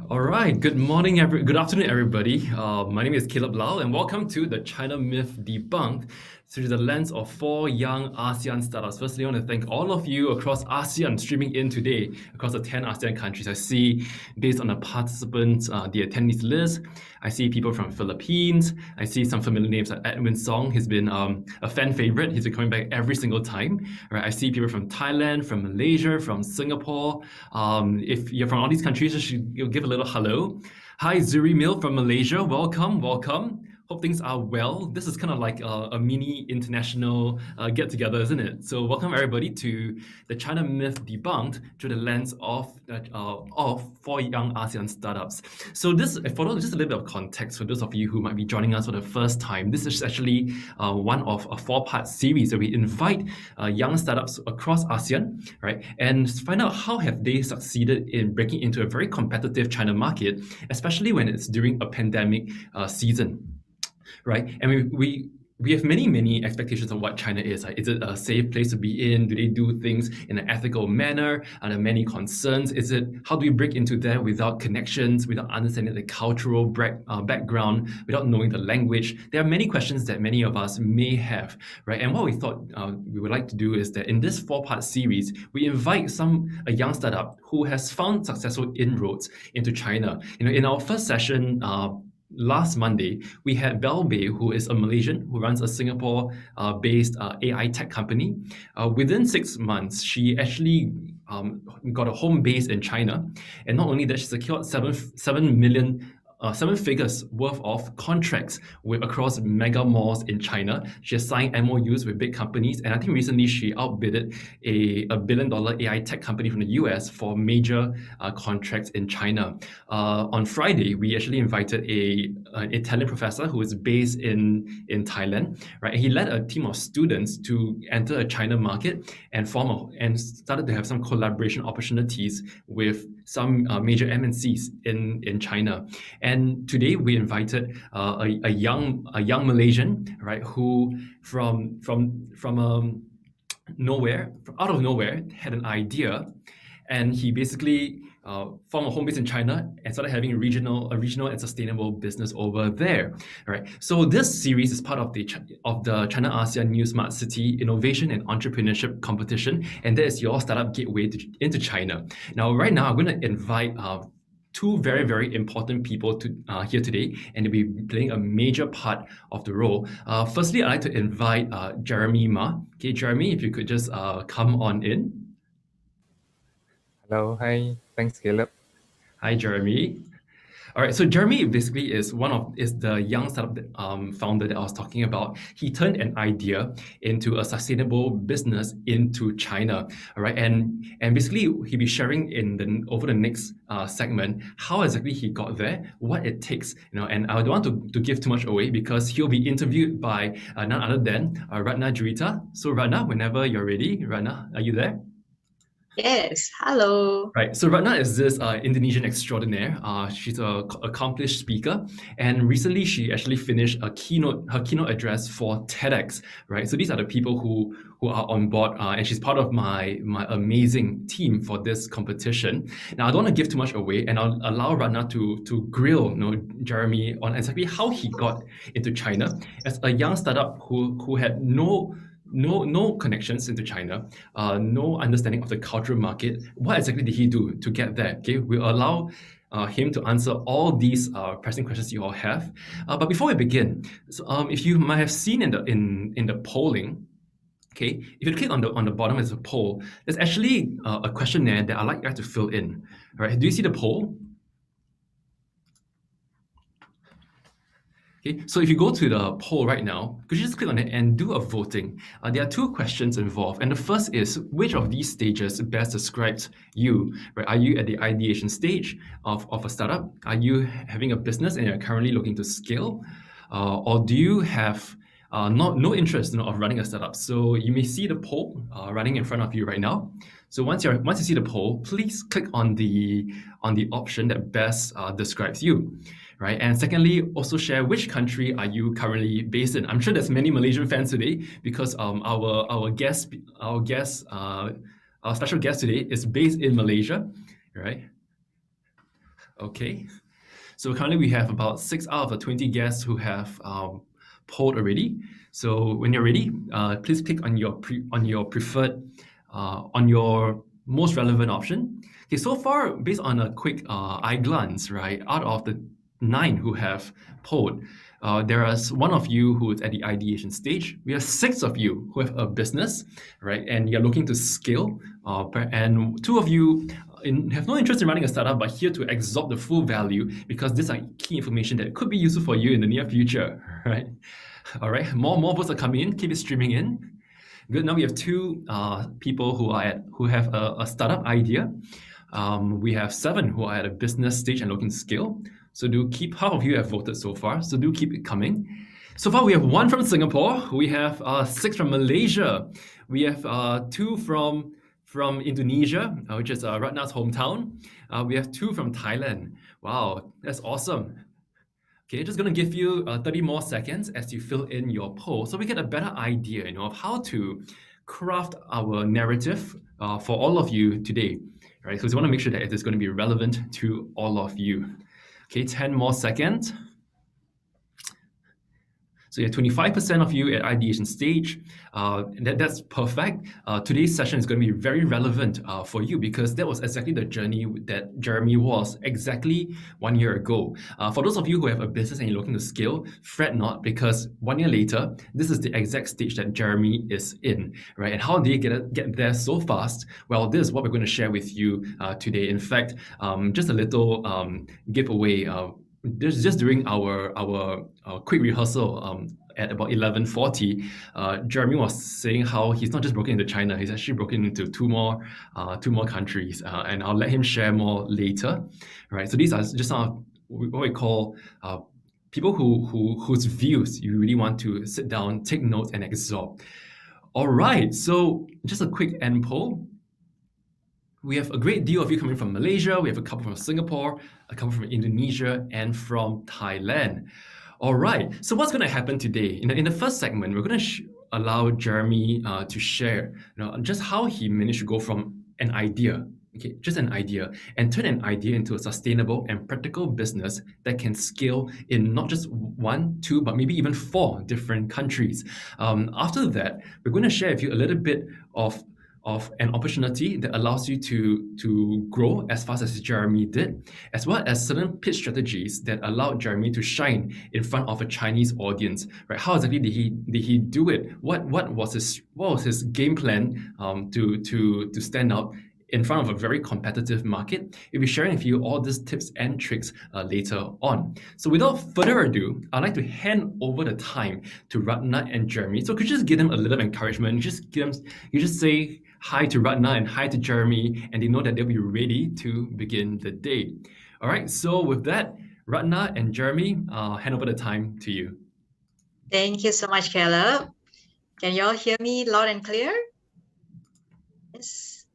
All right. Good afternoon, everybody. My name is Caleb Lau, and welcome to the China Myth Debunked through the lens of four young ASEAN startups. Firstly, I want to thank all of you across ASEAN streaming in today across the 10 ASEAN countries. I see, based on the participants, the attendees list, I see people from Philippines. I see some familiar names like Edwin Song. He's been a fan favorite. He's been coming back every single time. Right. I see people from Thailand, from Malaysia, from Singapore. If you're from all these countries, you'll give a little hello. Hi, Zuri Mil from Malaysia. Welcome. Hope things are well. This is kind of like a mini international get-together, isn't it? So welcome everybody to the China Myth Debunked through the lens of four young ASEAN startups. So just a little bit of context for those of you who might be joining us for the first time. This is actually one of a four-part series where we invite young startups across ASEAN, right, and find out how have they succeeded in breaking into a very competitive China market, especially when it's during a pandemic season. Right, and we have many expectations of what China is. Is it a safe place to be in? Do they do things in an ethical manner? Are there many concerns? How do we break into there without connections, without understanding the cultural background, without knowing the language? There are many questions that many of us may have, right? And what we thought we would like to do is that in this four-part series, we invite a young startup who has found successful inroads into China. In our first session, last Monday, we had Bell Bay, who is a Malaysian who runs a Singapore-based AI tech company. Within 6 months, she actually got a home base in China. And not only that, she secured 7 figures worth of contracts across mega malls in China. She has signed MOUs with big companies, and I think recently she outbidded a $1 billion AI tech company from the US for major contracts in China. On Friday, we actually invited an Italian professor who is based in Thailand, right? And he led a team of students to enter a China market and started to have some collaboration opportunities with some major MNCs in China. And today we invited a young Malaysian, right, who from out of nowhere, had an idea, and he basically formed a home base in China and started having a regional and sustainable business over there. Right. So this series is part of the China-ASEAN New Smart City Innovation and Entrepreneurship Competition, and that is your startup gateway into China. Now, right now, I'm going to invite two very important people here today, and they'll be playing a major part of the role. Firstly, I'd like to invite Jeremy Ma. Okay, Jeremy, if you could just come on in. Hello, hi. Thanks, Caleb. Hi, Jeremy. All right, so Jeremy basically is the young startup founder that I was talking about. He turned an idea into a sustainable business into China. All right, and basically he'll be sharing over the next segment how exactly he got there, what it takes, And I don't want to give too much away because he'll be interviewed by none other than Ratna Jurita. So Ratna, whenever you're ready, Ratna, are you there? Yes, hello. Right, so Ratna is this Indonesian extraordinaire. She's an accomplished speaker, and recently she actually finished her keynote address for TEDx. Right, so these are the people who are on board, and she's part of my amazing team for this competition. Now, I don't want to give too much away, and I'll allow Ratna to grill Jeremy on exactly how he got into China as a young startup who had no connections into China, no understanding of the cultural market. What exactly did he do to get there? Okay, we'll allow him to answer all these pressing questions you all have. But before we begin, if you might have seen in the polling, okay, if you click on the bottom as a poll, there's actually a questionnaire that I'd like you to fill in. All right, do you see the poll? Okay, so if you go to the poll right now, could you just click on it and do a voting? There are 2 questions involved, and the first is, which of these stages best describes you? Right? Are you at the ideation stage of a startup? Are you having a business and you're currently looking to scale? Or do you have no interest of running a startup? So you may see the poll running in front of you right now. So once you see the poll, please click on the option that best describes you. Right? And secondly, also share which country are you currently based in. I'm sure there's many Malaysian fans today because our special guest today is based in Malaysia, right? Okay. So currently we have about 6 out of the 20 guests who have polled already. So when you're ready, please click on your preferred, on your most relevant option. Okay, so far, based on a quick eye glance, right, out of the 9 who have polled, there is one of you who is at the ideation stage. We have 6 of you who have a business, right, and you're looking to scale, and 2 of you have no interest in running a startup, but here to absorb the full value because these are key information that could be useful for you in the near future, right? All right, more votes are coming in. Keep it streaming in. Good. Now we have 2 people who have a startup idea. We have 7 who are at a business stage and looking to scale. So do keep, half of you have voted so far. So do keep it coming. So far, we have 1 from Singapore. We have 6 from Malaysia. We have 2 from Indonesia, which is Ratna's hometown. We have 2 from Thailand. Wow, that's awesome. Okay, just going to give you 30 more seconds as you fill in your poll so we get a better idea, of how to craft our narrative for all of you today, right? Because we want to make sure that it is going to be relevant to all of you. Okay, 10 more seconds. So you have 25% of you at ideation stage. That's perfect. Today's session is going to be very relevant for you because that was exactly the journey that Jeremy was exactly 1 year ago. For those of you who have a business and you're looking to scale, fret not, because 1 year later, this is the exact stage that Jeremy is in, right? And how did he get there so fast? Well, this is what we're going to share with you today. In fact, just a little giveaway. Just during our quick rehearsal at about 11:40, Jeremy was saying how he's not just broken into China, he's actually broken into two more countries, and I'll let him share more later. Right. So these are just some of what we call people whose views you really want to sit down, take notes, and absorb. All right. So just a quick end poll. We have a great deal of you coming from Malaysia. We have a couple from Singapore, a couple from Indonesia, and from Thailand. All right. So what's going to happen today? In the first segment, we're going to allow Jeremy to share, just how he managed to go from an idea, okay, just an idea, and turn an idea into a sustainable and practical business that can scale in not just 1, 2, but maybe even 4 different countries. After that, we're going to share with you a little bit of an opportunity that allows you to grow as fast as Jeremy did, as well as certain pitch strategies that allowed Jeremy to shine in front of a Chinese audience. Right? How exactly did he do it? What was his game plan to stand out in front of a very competitive market? We'll be sharing with you all these tips and tricks later on. So without further ado, I'd like to hand over the time to Ratna and Jeremy. So could you just give them a little encouragement? You just say hi to Ratna and hi to Jeremy, and they know that they'll be ready to begin the day. All right, so with that, Ratna and Jeremy, I'll hand over the time to you. Thank you so much, Caleb. Can you all hear me loud and clear? Yes.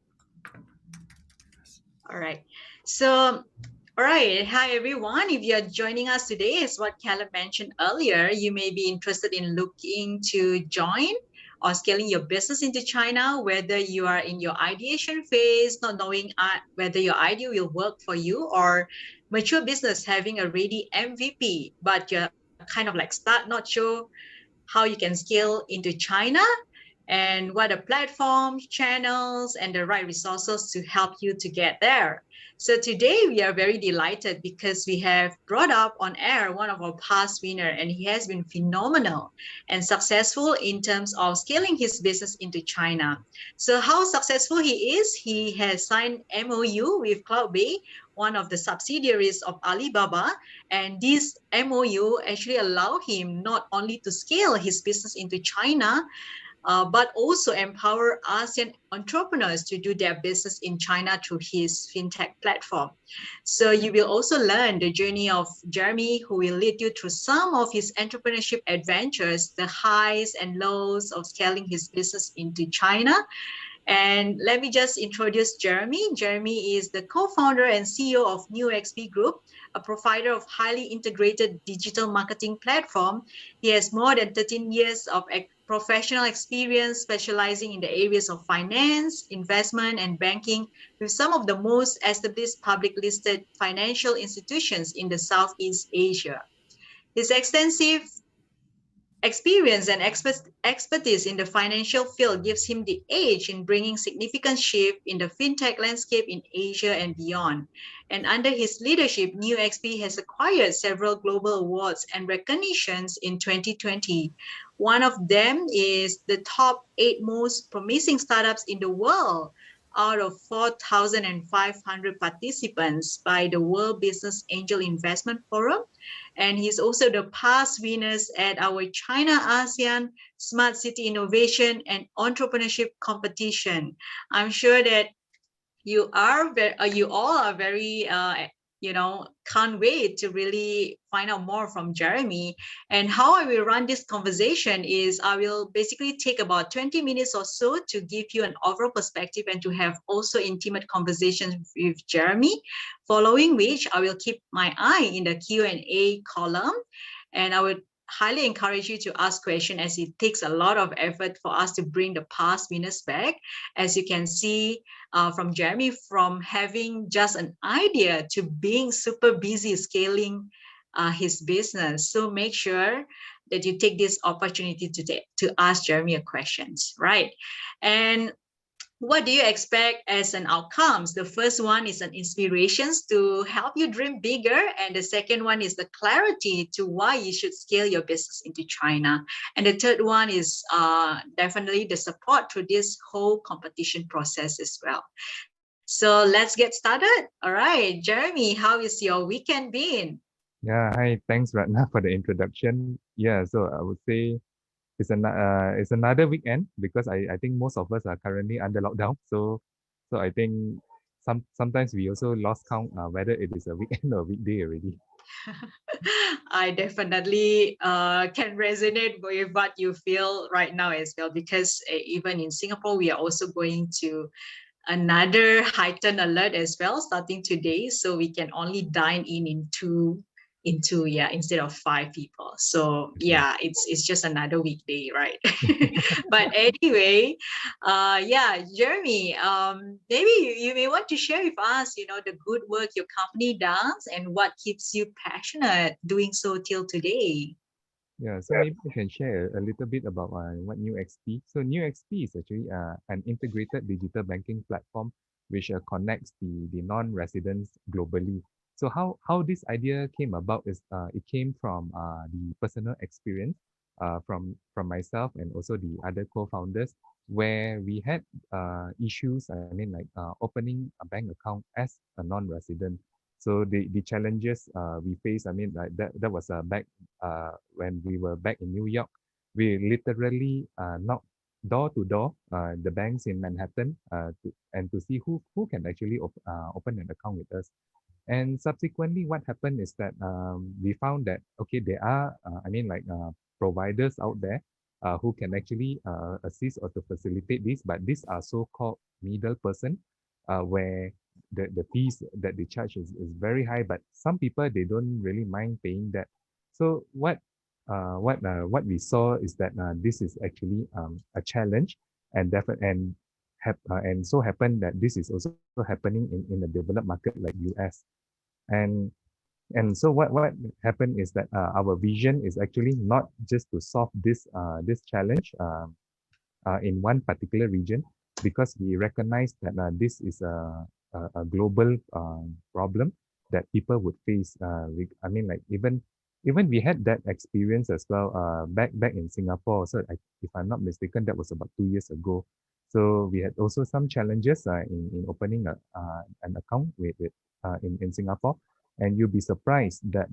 All right. So, all right. Hi, everyone. If you're joining us today, as what Caleb mentioned earlier, you may be interested in looking to join or scaling your business into China, whether you are in your ideation phase, not knowing whether your idea will work for you, or mature business having a ready MVP, but you're kind of like not sure how you can scale into China, and what are platforms, channels, and the right resources to help you to get there. So today we are very delighted because we have brought up on air one of our past winners, and he has been phenomenal and successful in terms of scaling his business into China. So how successful he is, he has signed MOU with Cloudbay, one of the subsidiaries of Alibaba, and this MOU actually allow him not only to scale his business into China, but also empower ASEAN entrepreneurs to do their business in China through his fintech platform. So you will also learn the journey of Jeremy, who will lead you through some of his entrepreneurship adventures, the highs and lows of scaling his business into China. And let me just introduce Jeremy. Jeremy is the co-founder and CEO of NeuXP Group, a provider of highly integrated digital marketing platform. He has more than 13 years of professional experience specializing in the areas of finance, investment, and banking with some of the most established public listed financial institutions in the Southeast Asia. His extensive experience and expertise in the financial field gives him the edge in bringing significant shift in the fintech landscape in Asia and beyond. And under his leadership, NeuXP has acquired several global awards and recognitions in 2020. One of them is the top 8 most promising startups in the world out of 4,500 participants by the World Business Angel Investment Forum. And he's also the past winners at our China-ASEAN Smart City Innovation and Entrepreneurship Competition. I'm sure that you all are very can't wait to really find out more from Jeremy. And how I will run this conversation is I will basically take about 20 minutes or so to give you an overall perspective and to have also intimate conversations with Jeremy, following which I will keep my eye in the Q&A column, and I would highly encourage you to ask questions, as it takes a lot of effort for us to bring the past winners back. As you can see from Jeremy, from having just an idea to being super busy scaling his business. So make sure that you take this opportunity to ask Jeremy a questions, right? And what do you expect as an outcomes? The first one is an inspirations to help you dream bigger. And the second one is the clarity to why you should scale your business into China. And the third one is definitely the support through this whole competition process as well. So let's get started. All right, Jeremy, how is your weekend been? Yeah, hi. Thanks, Ratna, for the introduction. Yeah, so I would say it's another weekend because I think most of us are currently under lockdown. So I think sometimes we also lost count whether it is a weekend or weekday already. I definitely can resonate with what you feel right now as well, because even in Singapore, we are also going to another heightened alert as well starting today, so we can only dine in two instead of 5 people. So Okay. yeah, it's just another weekday, right? But anyway, Jeremy, maybe you may want to share with us, the good work your company does and what keeps you passionate doing so till today. Yeah, so maybe I can share a little bit about what NeuXP. So NeuXP is actually an integrated digital banking platform which connects the non-residents globally. So how this idea came about is it came from the personal experience from myself and also the other co-founders, where we had issues. I mean, like opening a bank account as a non-resident. So the challenges we face, I mean, like that was back when we were back in New York. We literally knocked door to door the banks in Manhattan and to see who can actually open an account with us. And subsequently, what happened is that we found that, okay, there are, providers out there who can actually assist or to facilitate this, but these are so-called middle person, where the fees that they charge is very high, but some people, they don't really mind paying that. So what we saw is that this is actually a challenge, and and so happened that this is also happening in a developed market like US. And so what happened is that our vision is actually not just to solve this challenge in one particular region, because we recognize that this is a global problem that people would face. I mean, like even we had that experience as well back in Singapore. So if I'm not mistaken, that was about 2 years ago. So we had also some challenges in opening an account in Singapore, and you'll be surprised that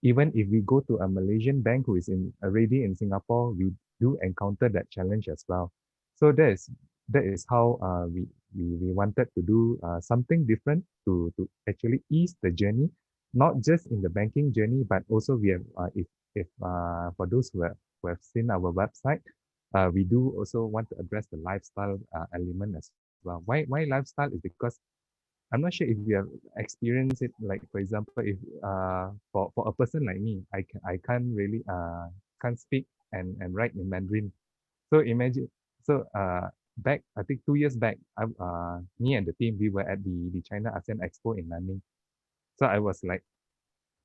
even if we go to a Malaysian bank who is already in Singapore, we do encounter that challenge as well. So that is how we wanted to do something different to actually ease the journey, not just in the banking journey, but also we have if for those who have seen our website, we do also want to address the lifestyle element as well. Why lifestyle is because I'm not sure if you have experienced it. Like for example, if for a person like me, I can't really can't speak and write in Mandarin. So imagine, so back, I think 2 years back, me and the team, we were at the China-ASEAN Expo in Nanning. So I was like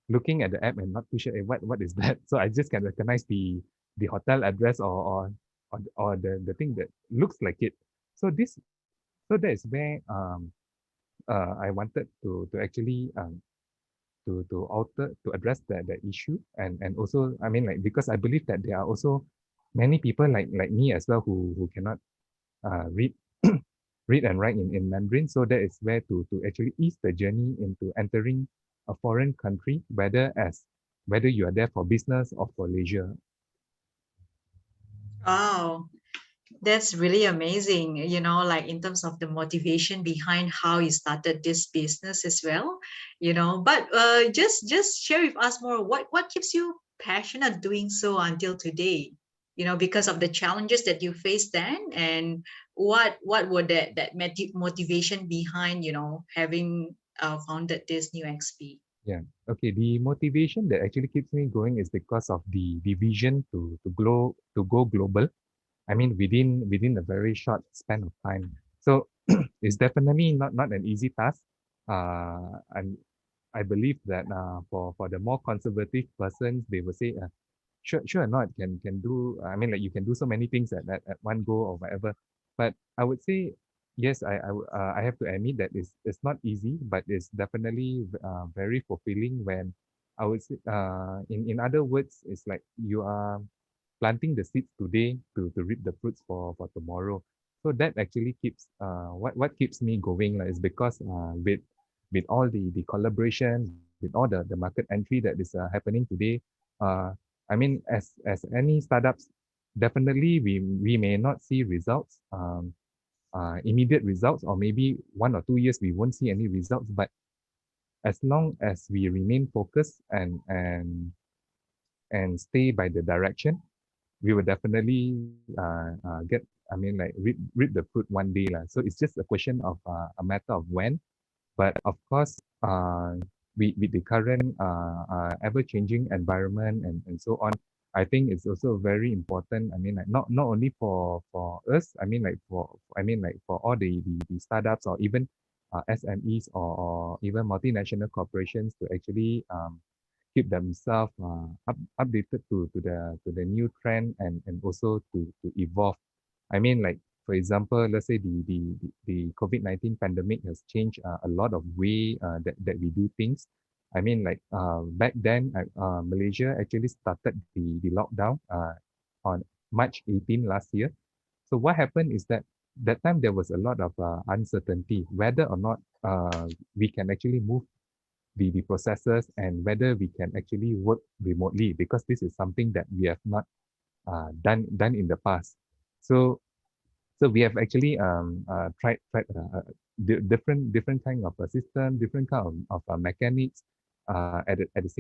looking at the app and not too sure, what is that? So I just can recognize the hotel address or the thing that looks like it. So so that is where I wanted to actually to alter to address the issue, and also, I mean, like, because I believe that there are also many people like me as well who cannot read read and write in Mandarin. So that is where to actually ease the journey into entering a foreign country, whether you are there for business or for leisure. Wow, that's really amazing, like in terms of the motivation behind how you started this business as well, But just share with us more, what keeps you passionate doing so until today, because of the challenges that you faced then, and what were that motivation behind, having founded this NeuXP? Yeah. Okay. The motivation that actually keeps me going is because of the vision to go global. I mean, within a very short span of time. So it's definitely not an easy task. And I believe that for the more conservative persons, they will say, sure or not, can do. I mean, like, you can do so many things at one go or whatever. But I would say yes. I have to admit that it's not easy, but it's definitely very fulfilling when I would say, in other words, it's like you are planting the seeds today to reap the fruits for tomorrow. So that actually keeps what keeps me going, like, is because with all the collaboration, with all the market entry that is happening today, uh, I mean, as any startups, definitely we may not see results, immediate results, or maybe 1 or 2 years we won't see any results. But as long as we remain focused and stay by the direction, we will definitely get, I mean, like, reap the fruit one day lah. So it's just a question of a matter of when. But of course, with the current ever-changing environment and so on, I think it's also very important. I mean, like, not only for us. I mean, like, for all the startups, or even SMEs, or even multinational corporations, to actually keep themselves updated to the new trend, and also to evolve. I mean, like, for example, let's say the COVID-19 pandemic has changed a lot of way that we do things. I mean, like, back then, Malaysia actually started the lockdown on March 18 last year. So what happened is that time there was a lot of uncertainty whether or not we can actually move the processes, and whether we can actually work remotely, because this is something that we have not done in the past. So we have actually tried different kind of a system, different kind of mechanics at the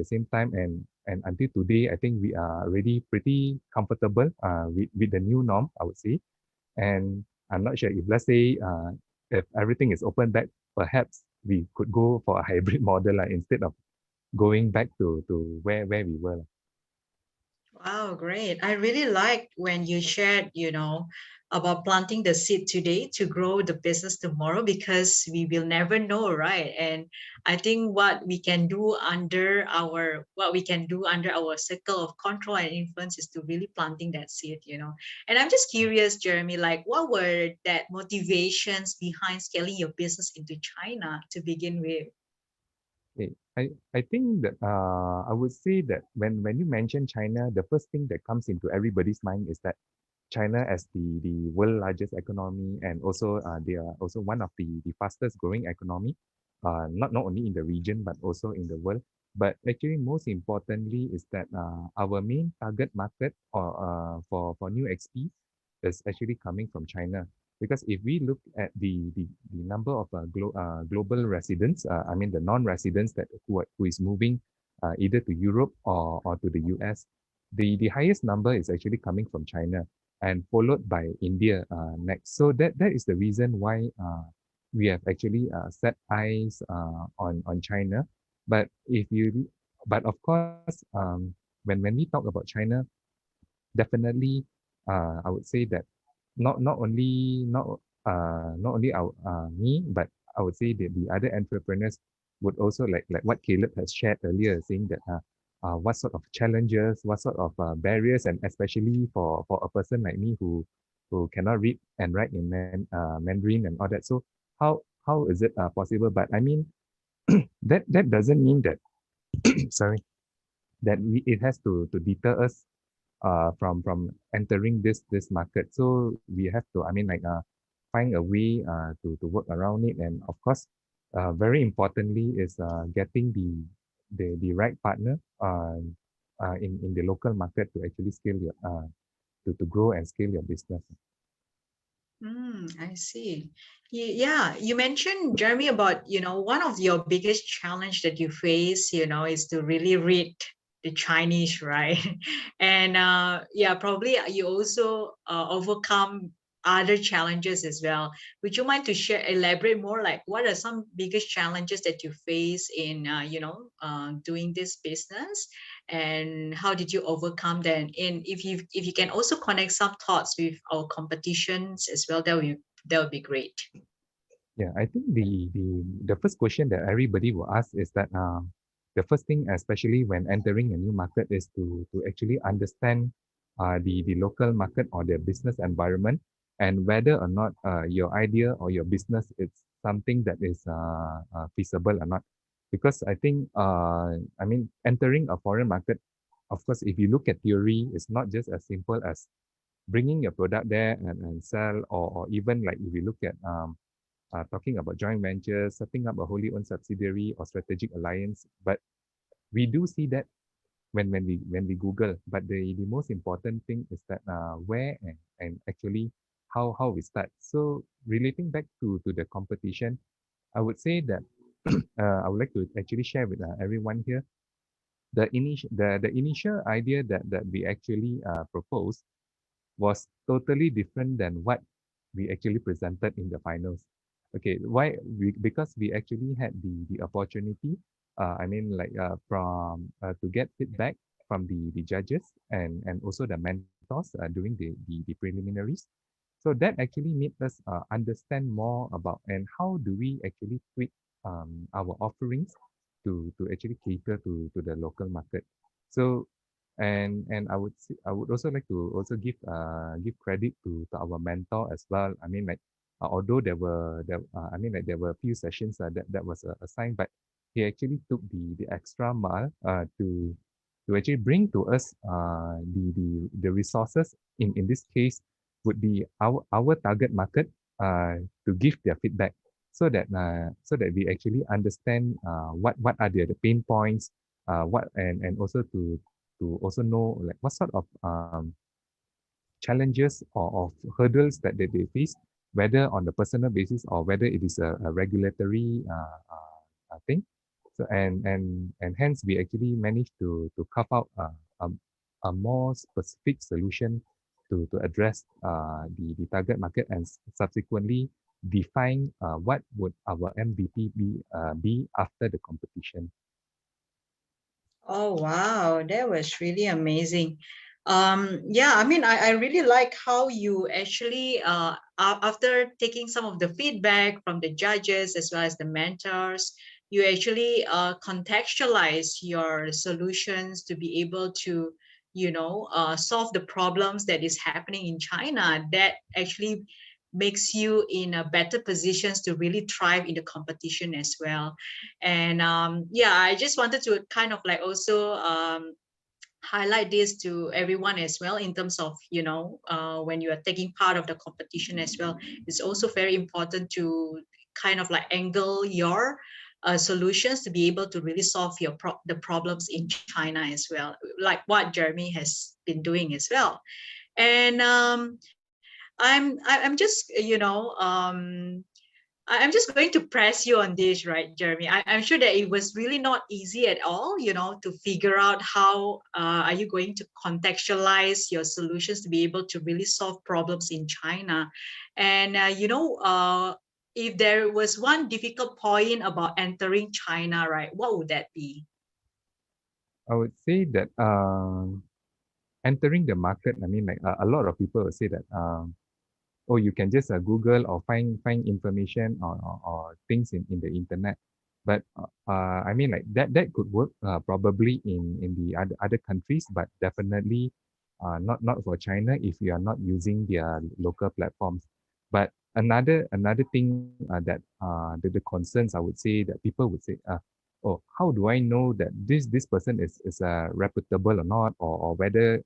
same time, and until today, I think we are already pretty comfortable with the new norm, I would say. And I'm not sure if, let's say, if everything is open back, perhaps we could go for a hybrid model, instead of going back to where we were. Wow, great. I really liked when you shared, about planting the seed today to grow the business tomorrow, because we will never know, right? And I think what we can do under our circle of control and influence is to really planting that seed. And I'm just curious, Jeremy, like, what were that motivations behind scaling your business into China to begin with? Okay. I think that I would say that when you mention China, the first thing that comes into everybody's mind is that China as the world largest economy, and also they are also one of the fastest growing economy, not only in the region but also in the world. But actually, most importantly, is that our main target market, or for new XP, is actually coming from China. Because if we look at the number of global residents, I mean, the non-residents who is moving either to Europe or to the US, the highest number is actually coming from China and followed by India next. So that is the reason why we have actually set eyes on China. But but of course, when we talk about China, definitely, I would say that not only me, but I would say that the other entrepreneurs would also like what Caleb has shared earlier, saying that what sort of challenges, what sort of barriers, and especially for a person like me who cannot read and write in Mandarin and all that. So how is it possible? But I mean that doesn't mean that sorry that it has to deter us from entering this market. So we have to, I mean, like find a way to work around it. And of course, very importantly is getting the right partner in the local market to actually scale your to grow and scale your business. I see. Yeah, you mentioned, Jeremy, about, one of your biggest challenge that you face, is to really read the Chinese, right? And yeah, probably you also overcome other challenges as well. Would you mind to elaborate more, like what are some biggest challenges that you face in, doing this business? And how did you overcome them? And if you can also connect some thoughts with our competitions as well, that would be great. Yeah, I think the first question that everybody will ask is that the first thing, especially when entering a new market, is to actually understand the local market or the business environment and whether or not your idea or your business is something that is feasible or not. Because I think I mean entering a foreign market, of course, if you look at theory, it's not just as simple as bringing your product there and sell, or even like if you look at talking about joint ventures, setting up a wholly owned subsidiary or strategic alliance. But we do see that when we Google. But the most important thing is that where and actually how we start. So relating back to the competition, I would say that I would like to actually share with everyone here the initial idea that we actually proposed was totally different than what we actually presented in the finals. Okay, why? Because we actually had the opportunity, I mean, like to get feedback from the judges and also the mentors during the preliminaries. So that actually made us understand more about and how do we actually tweak our offerings to actually cater to the local market. So and I would also like to also give credit to our mentor as well. I mean, like although I mean, like there were a few sessions that was assigned, but he actually took the extra mile to actually bring to us the resources in this case would be our target market to give their feedback so that we actually understand what are the pain points what and also to also know like what sort of challenges or of hurdles that they face, whether on the personal basis or whether it is a regulatory thing. So and hence we actually managed to carve out a more specific solution to address the target market and subsequently define what would our MVP be after the competition. Oh, wow, that was really amazing. Yeah, I mean, I really like how you actually, after taking some of the feedback from the judges as well as the mentors, you actually contextualize your solutions to be able to, solve the problems that is happening in China. That actually makes you in a better positions to really thrive in the competition as well. And yeah, I just wanted to kind of like also highlight this to everyone as well in terms of when you are taking part of the competition as well, it's also very important to kind of like angle your solutions to be able to really solve the problems in China as well, like what Jeremy has been doing as well. And I'm just I'm just going to press you on this, right, Jeremy? I'm sure that it was really not easy at all, to figure out how are you going to contextualize your solutions to be able to really solve problems in China. And, if there was one difficult point about entering China, right, what would that be? I would say that entering the market, I mean, like a lot of people will say that oh, you can just Google or find information or things in the internet. But I mean, like that could work probably in the other countries, but definitely not for China if you are not using their local platforms. But another thing that the concerns, I would say, that people would say, oh, how do I know that this person is reputable or not, or whether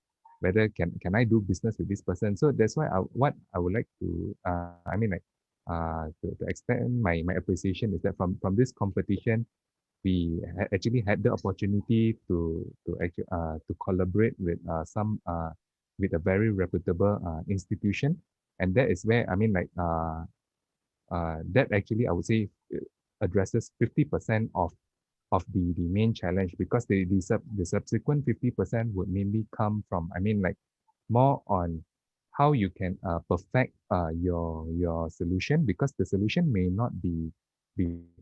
can I do business with this person. So that's why what I would like to I mean, like to expand my appreciation is that from this competition we actually had the opportunity to actually to collaborate with some with a very reputable institution, and that is where I mean, like that actually I would say addresses 50% of the main challenge, because the subsequent 50% would mainly come from, I mean, like more on how you can perfect your solution, because the solution may not be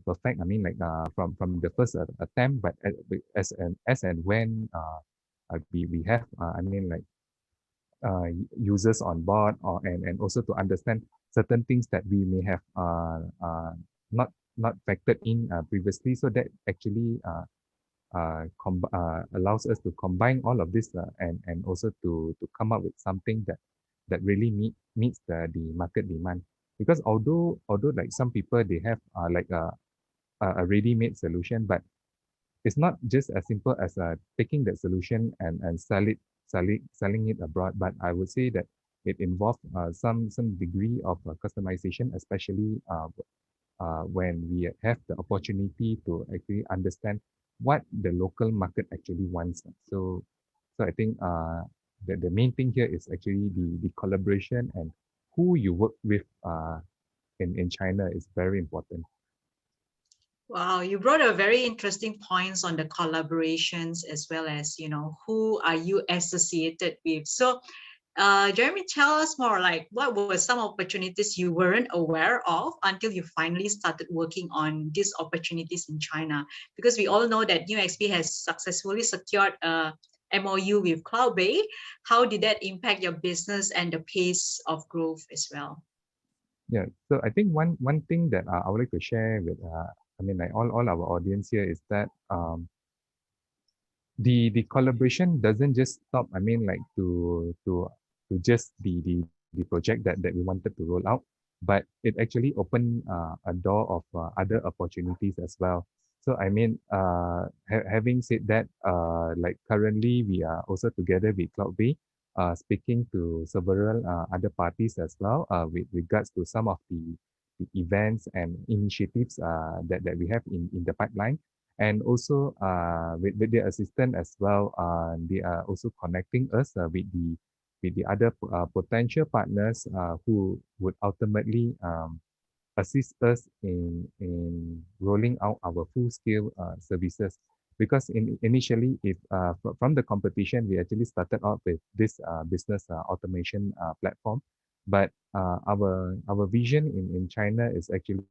perfect. I mean, like from the first attempt, but as and when we have I mean, like users on board, or and also to understand certain things that we may have not not factored in previously, so that actually allows us to combine all of this and also to come up with something that really meets the market demand. Because although like some people they have like a ready-made solution, but it's not just as simple as taking that solution and selling it abroad. But I would say that it involves some degree of customization, especially when we have the opportunity to actually understand what the local market actually wants. So I think the main thing here is actually the collaboration, and who you work with in China is very important. Wow, you brought a very interesting points on the collaborations, as well as, who are you associated with. So, Jeremy, tell us more, like what were some opportunities you weren't aware of until you finally started working on these opportunities in China? Because we all know that NeuXP has successfully secured a MOU with Cloudbay. How did that impact your business and the pace of growth as well? Yeah, so I think one thing that I would like to share with I mean, like all our audience here is that the collaboration doesn't just stop, I mean, like to just the project that we wanted to roll out, but it actually opened a door of other opportunities as well. So I mean, having said that, like currently we are also together with Cloudbay, speaking to several other parties as well with regards to some of the events and initiatives that we have in the pipeline. And also with their assistance as well, they are also connecting us with the other potential partners who would ultimately assist us in rolling out our full scale services. Because initially, if from the competition, we actually started out with this business automation platform, but our vision in China is actually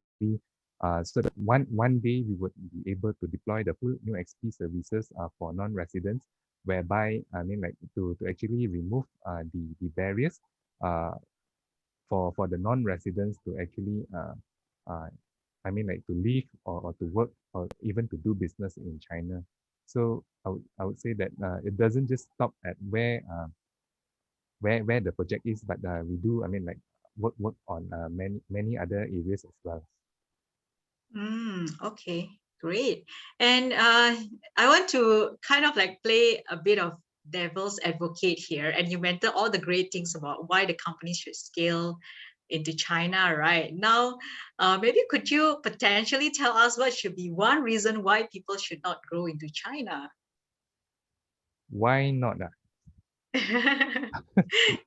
so that one day we would be able to deploy the full new XP services for non-residents, whereby I mean, like to actually remove the barriers uh, for the non-residents to actually uh, I mean, like to live or to work or even to do business in China. So I would say that it doesn't just stop at where the project is, but we do, I mean, like work on many other areas as well. Okay, great. And I want to kind of like play a bit of devil's advocate here. And you mentioned all the great things about why the company should scale into China, right? Now, maybe could you potentially tell us what should be one reason why people should not grow into China? Why not?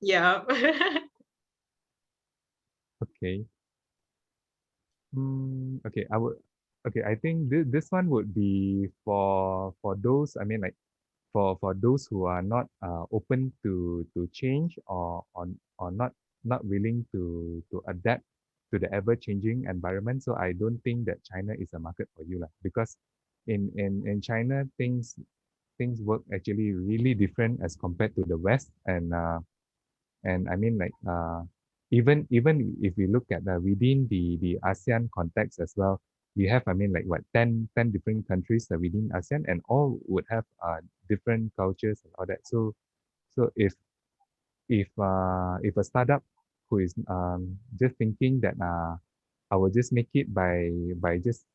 Yeah. Okay. Okay, I would. Okay, I think this one would be for those. I mean, like for those who are not open to change or not willing to adapt to the ever changing environment. So I don't think that China is a market for you, lah. Because in China things work actually really different as compared to the West. And I mean, like even if we look at within the ASEAN context as well, we have, I mean, like what, 10 different countries within ASEAN, and all would have different cultures and all that. So if a startup who is just thinking that I will just make it by just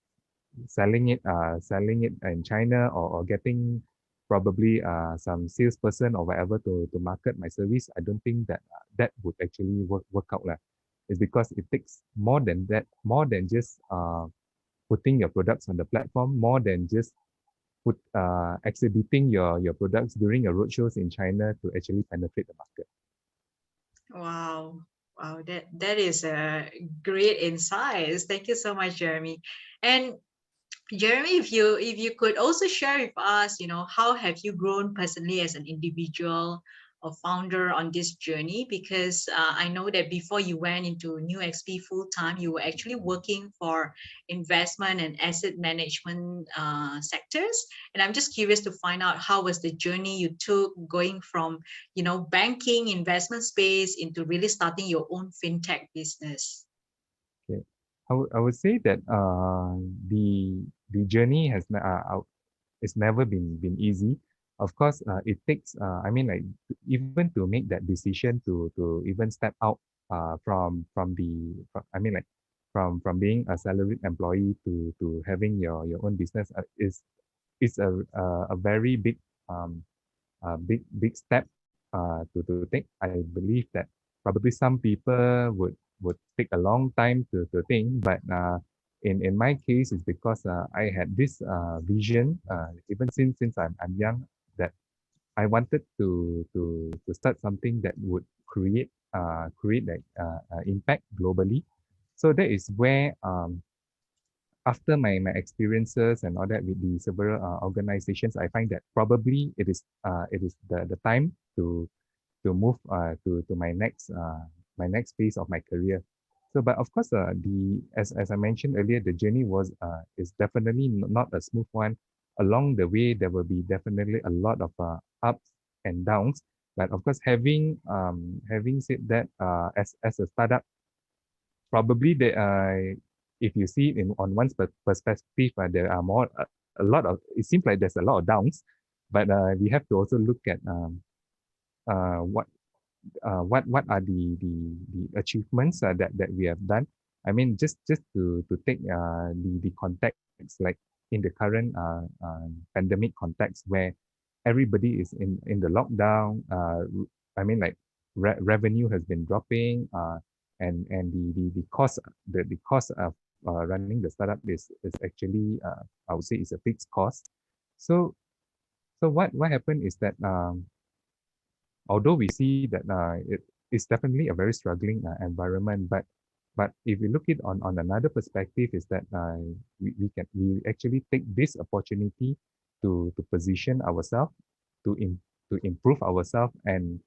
selling it in China, or getting probably some salesperson or whatever to market my service, I don't think that that would actually work out lah. It's because it takes more than that, more than just putting your products on the platform, more than just exhibiting your products during your roadshows in China to actually penetrate the market. Wow. Wow, that is a great insights. Thank you so much, Jeremy. And Jeremy, if you could also share with us, how have you grown personally as an individual or founder on this journey? Because I know that before you went into NeuXP full time, you were actually working for investment and asset management sectors. And I'm just curious to find out how was the journey you took going from, banking, investment space into really starting your own fintech business. Okay. I would say that the journey it's never been easy. Of course, it takes. I mean, like even to make that decision to even step out I mean, like from being a salaried employee to having your own business is a very big step to take. I believe that probably some people would take a long time to think, but in my case, it's because I had this vision even since I'm young, that I wanted to start something that would create like impact globally. So that is where after my experiences and all that with the several organizations, I find that probably it is the time to move to my next phase of my career. So, but of course, the as I mentioned earlier, the journey is definitely not a smooth one. Along the way, there will be definitely a lot of ups and downs. But of course, having said that, as a startup, probably if you see it on one's perspective, there are a lot of, it seems like there's a lot of downs, but we have to also look at uh, what what are the achievements that we have done. I mean, just to take the context, like in the current pandemic context, where everybody is in the lockdown. I mean, like revenue has been dropping, and the cost of running the startup is actually I would say is a fixed cost. So what happened is that although we see that it is definitely a very struggling environment, but if you look it on another perspective, is that we actually take this opportunity to position ourselves, to improve ourselves, and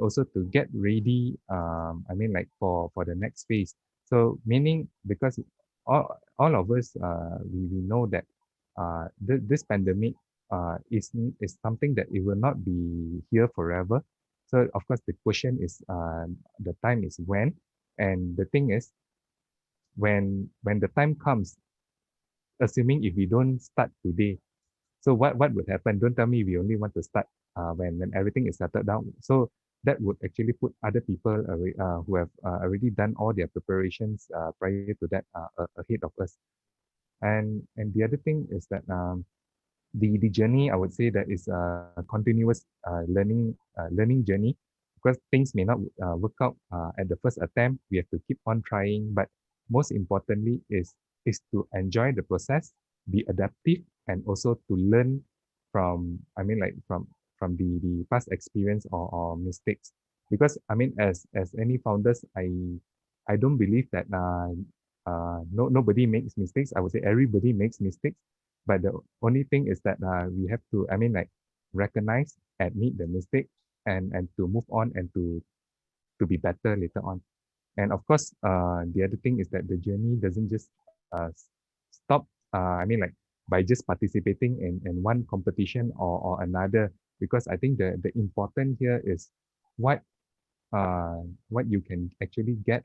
also to get ready. I mean, like for the next phase. So meaning, because all of us we know that this pandemic is something that it will not be here forever. So of course the question is the time is when, and the thing is when the time comes, assuming if we don't start today, so what would happen? Don't tell me we only want to start when everything is settled down. So that would actually put other people who have already done all their preparations prior to that ahead of us. And the other thing is that the journey, I would say that is a continuous learning journey, because things may not work out at the first attempt. We have to keep on trying, but most importantly is to enjoy the process, be adaptive, and also to learn from, I mean, like from the past experience or mistakes. Because I mean, as any founders, I don't believe that nobody makes mistakes. I would say everybody makes mistakes, but the only thing is that we have to, I mean, like recognize, admit the mistake, and to move on and to be better later on. And of course, the other thing is that the journey doesn't just stop. I mean, like by just participating in one competition or another, because I think the important here is what what you can actually get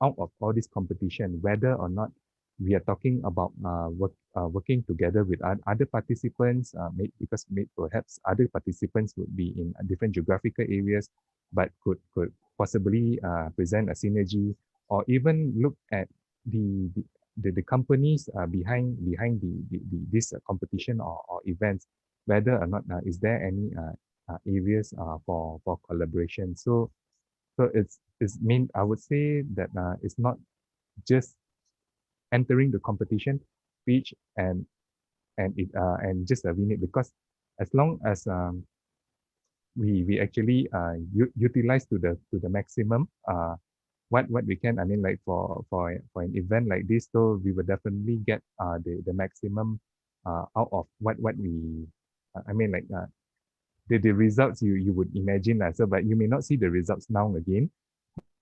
out of all this competition, whether or not we are talking about working together with other participants, because perhaps other participants would be in different geographical areas, but could possibly present a synergy, or even look at the the companies behind this competition or events, whether or not is there any areas for collaboration. So it's mean I would say that it's not just entering the competition pitch and just win it, because as long as we actually utilize to the maximum what we can. I mean, like for an event like this, so we will definitely get the maximum out of what we I mean, like the results you would imagine. So but you may not see the results now again,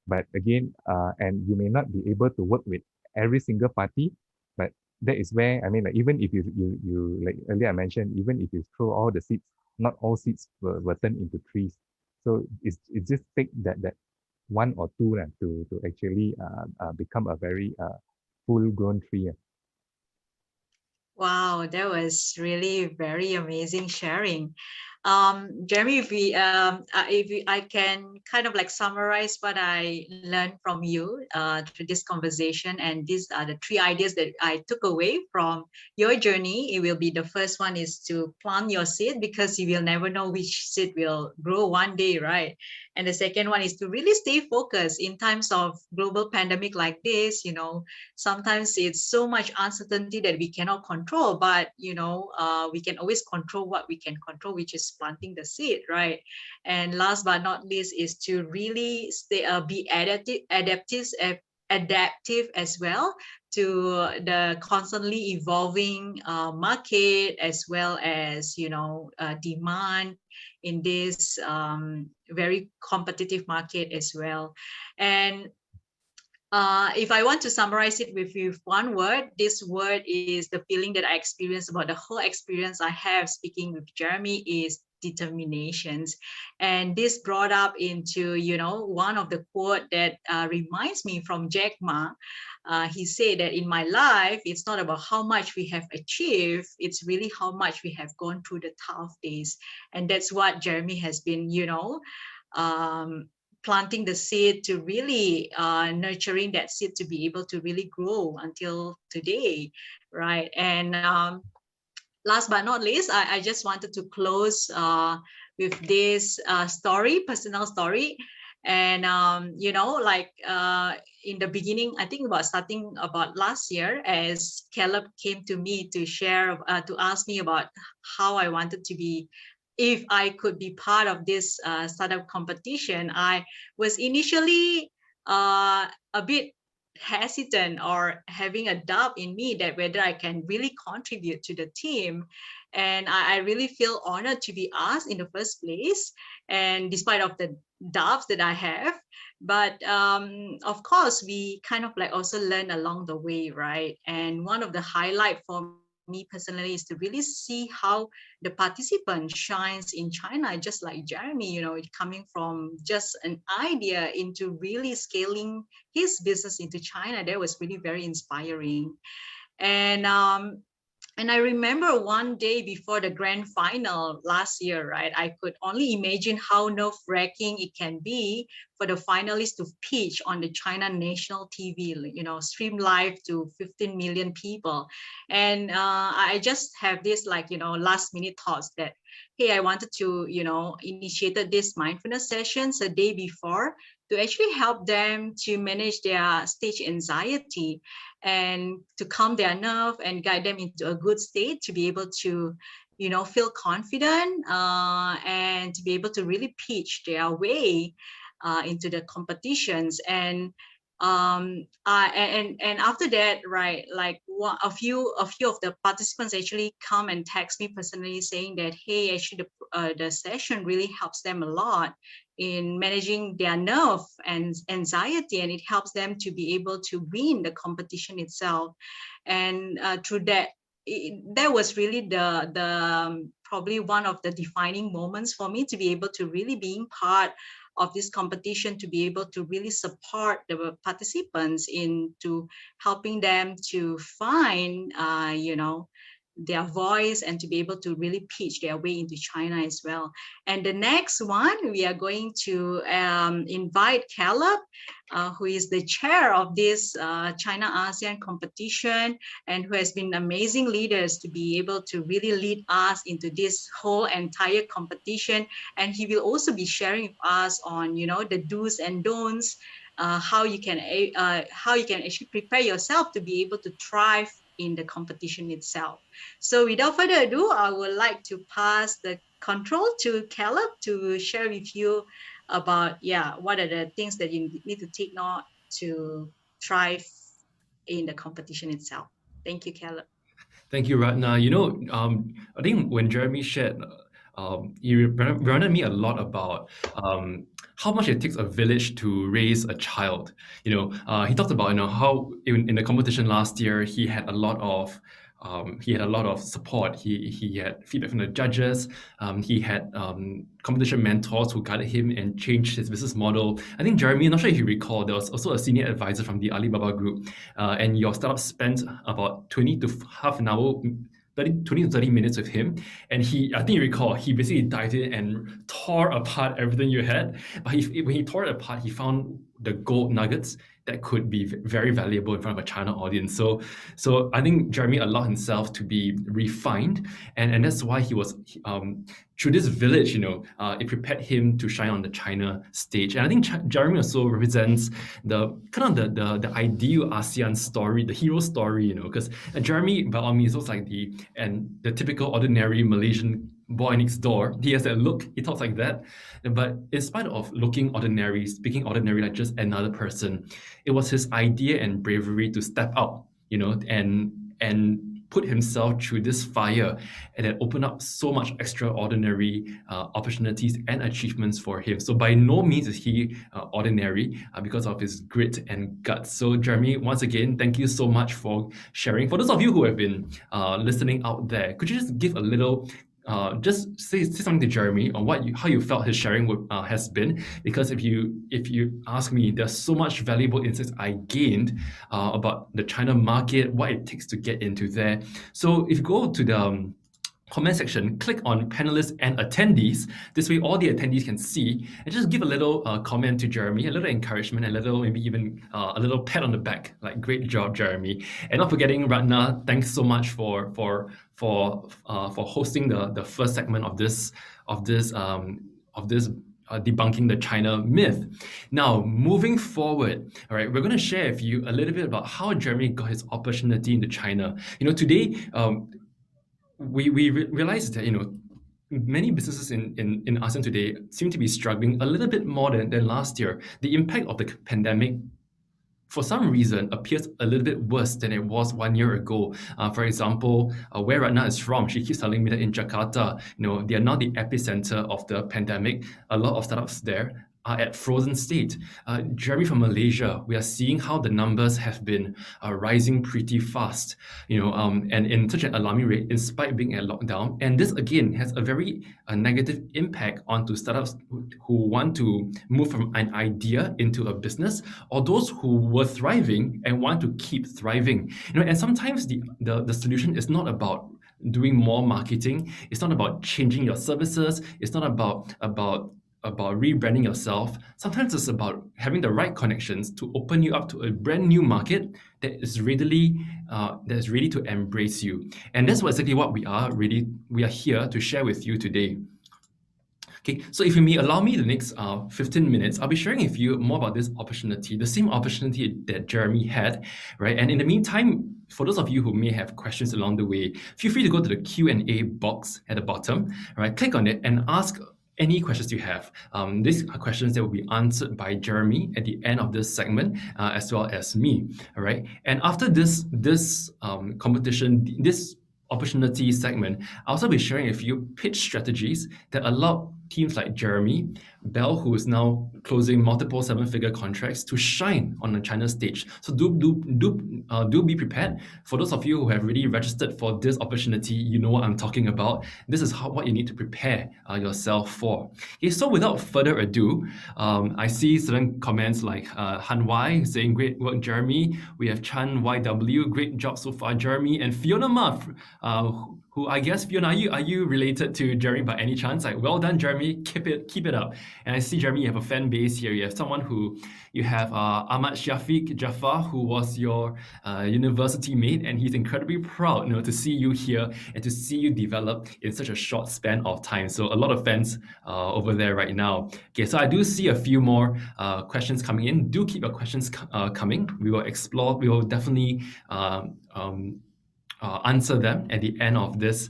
but again, and you may not be able to work with every single party, but that is where, I mean, like even if you like earlier I mentioned, even if you throw all the seeds, not all seeds will turn into trees. So it just take that one or two to actually become a very full grown tree. Wow, that was really very amazing sharing. Jeremy, I can kind of like summarize what I learned from you through this conversation, and these are the three ideas that I took away from your journey. It will be, the first one is to plant your seed, because you will never know which seed will grow one day, right? And the second one is to really stay focused in times of global pandemic like this. Sometimes it's so much uncertainty that we cannot control, but we can always control what we can control, which is planting the seed, right? And last but not least is to really be adaptive as well to the constantly evolving market, as well as demand in this very competitive market as well. And if I want to summarize it with one word, this word is the feeling that I experienced about the whole experience I have speaking with Jeremy is determinations. And this brought up into, one of the quote that reminds me from Jack Ma. He said that in my life, it's not about how much we have achieved, it's really how much we have gone through the tough days. And that's what Jeremy has been, um, planting the seed to really nurturing that seed to be able to really grow until today, right? And last but not least, I just wanted to close with this personal story. And in the beginning, I think starting about last year, as Caleb came to me to share, to ask me about how I wanted to be, if I could be part of this startup competition. I was initially a bit hesitant or having a doubt in me that whether I can really contribute to the team. And I really feel honored to be asked in the first place, and despite of the doubts that I have. But of course, we kind of like also learn along the way, right? And one of the highlight for me personally is to really see how the participant shines in China, just like Jeremy, coming from just an idea into really scaling his business into China. That was really very inspiring. And I remember one day before the grand final last year, right? I could only imagine how nerve-wracking it can be for the finalists to pitch on the China national TV, stream live to 15 million people. And I just have this last minute thoughts that, hey, I wanted to, initiated this mindfulness sessions a day before to actually help them to manage their stage anxiety and to calm their nerve and guide them into a good state to be able to, feel confident and to be able to really pitch their way into the competitions. And And after that, right, like a few of the participants actually come and text me personally saying that, hey, actually the session really helps them a lot in managing their nerve and anxiety, and it helps them to be able to win the competition itself. And through that, that was really the probably one of the defining moments for me, to be able to really being part of this competition, to be able to really support the participants into helping them to find, their voice, and to be able to really pitch their way into China as well. And the next one, we are going to invite Caleb, who is the chair of this China-ASEAN competition, and who has been amazing leaders to be able to really lead us into this whole entire competition. And he will also be sharing with us on, the do's and don'ts, how you can actually prepare yourself to be able to thrive in the competition itself. So without further ado, I would like to pass the control to Caleb to share with you about, what are the things that you need to take note to thrive in the competition itself. Thank you, Caleb. Thank you, Ratna. I think when Jeremy shared, he reminded me a lot about how much it takes a village to raise a child. He talked about how in the competition last year he had a lot of support. He had feedback from the judges. He had competition mentors who guided him and changed his business model. I think Jeremy, I'm not sure if you recall, there was also a senior advisor from the Alibaba group, and your startup spent about 20 to half an hour, 20 to 30 minutes with him. And I think you recall, he basically dived in and tore apart everything you had. But when he tore it apart, he found the gold nuggets that could be very valuable in front of a China audience. So I think Jeremy allowed himself to be refined, and that's why he was through this village, it prepared him to shine on the China stage. And I think Jeremy also represents the kind of the ideal ASEAN story, the hero story, because Jeremy, by all means, looks like the typical ordinary Malaysian boy next door. He has that look, he talks like that. But in spite of looking ordinary, speaking ordinary like just another person, it was his idea and bravery to step out, and put himself through this fire, and it opened up so much extraordinary opportunities and achievements for him. So by no means is he ordinary because of his grit and guts. So Jeremy, once again, thank you so much for sharing. For those of you who have been listening out there, could you just give a little just say something to Jeremy on how you felt his sharing has been? Because if you ask me, there's so much valuable insights I gained about the China market, what it takes to get into there. So if you go to the comment section, click on panelists and attendees. This way all the attendees can see, and just give a little comment to Jeremy, a little encouragement, a little, maybe even a little pat on the back, like great job, Jeremy. And not forgetting, Ratna, thanks so much for hosting the first segment of this debunking the China myth. Now, moving forward, all right, we're going to share with you a little bit about how Jeremy got his opportunity into China. Today, we realized that many businesses in ASEAN today seem to be struggling a little bit more than last year. The impact of the pandemic, for some reason, appears a little bit worse than it was 1 year ago. For example, where Ratna is from, she keeps telling me that in Jakarta, they are now the epicenter of the pandemic. A lot of startups there are at frozen state. Jeremy from Malaysia, we are seeing how the numbers have been rising pretty fast, and in such an alarming rate in spite of being at lockdown. And this again has a very negative impact onto startups who want to move from an idea into a business, or those who were thriving and want to keep thriving. And sometimes the solution is not about doing more marketing. It's not about changing your services. It's not about rebranding yourself. Sometimes it's about having the right connections to open you up to a brand new market that is ready to embrace you. And that's exactly what we are here to share with you today. Okay, so if you may allow me the next 15 minutes, I'll be sharing with you more about this opportunity, the same opportunity that Jeremy had, right? And in the meantime, for those of you who may have questions along the way, feel free to go to the Q&A box at the bottom, right? Click on it and ask any questions you have. These are questions that will be answered by Jeremy at the end of this segment, as well as me. All right. And after this competition, this opportunity segment, I'll also be sharing a few pitch strategies that allow teams like Jeremy Bell, who is now closing multiple seven-figure contracts, to shine on the China stage. So do be prepared. For those of you who have already registered for this opportunity, you know what I'm talking about. This is what you need to prepare yourself for. Okay, so without further ado, I see certain comments like Han Y saying, "Great work, Jeremy." We have Chan YW, "Great job so far, Jeremy." And Fiona Muff, who I guess, Fiona, are you related to Jeremy by any chance? Like, well done, Jeremy. Keep it up. And I see, Jeremy, you have a fan base here. You have someone you have Ahmad Shafiq Jafar, who was your university mate, and he's incredibly proud, to see you here and to see you develop in such a short span of time. So a lot of fans over there right now. Okay, so I do see a few more questions coming in. Do keep your questions coming. We will explore. We will definitely answer them at the end of this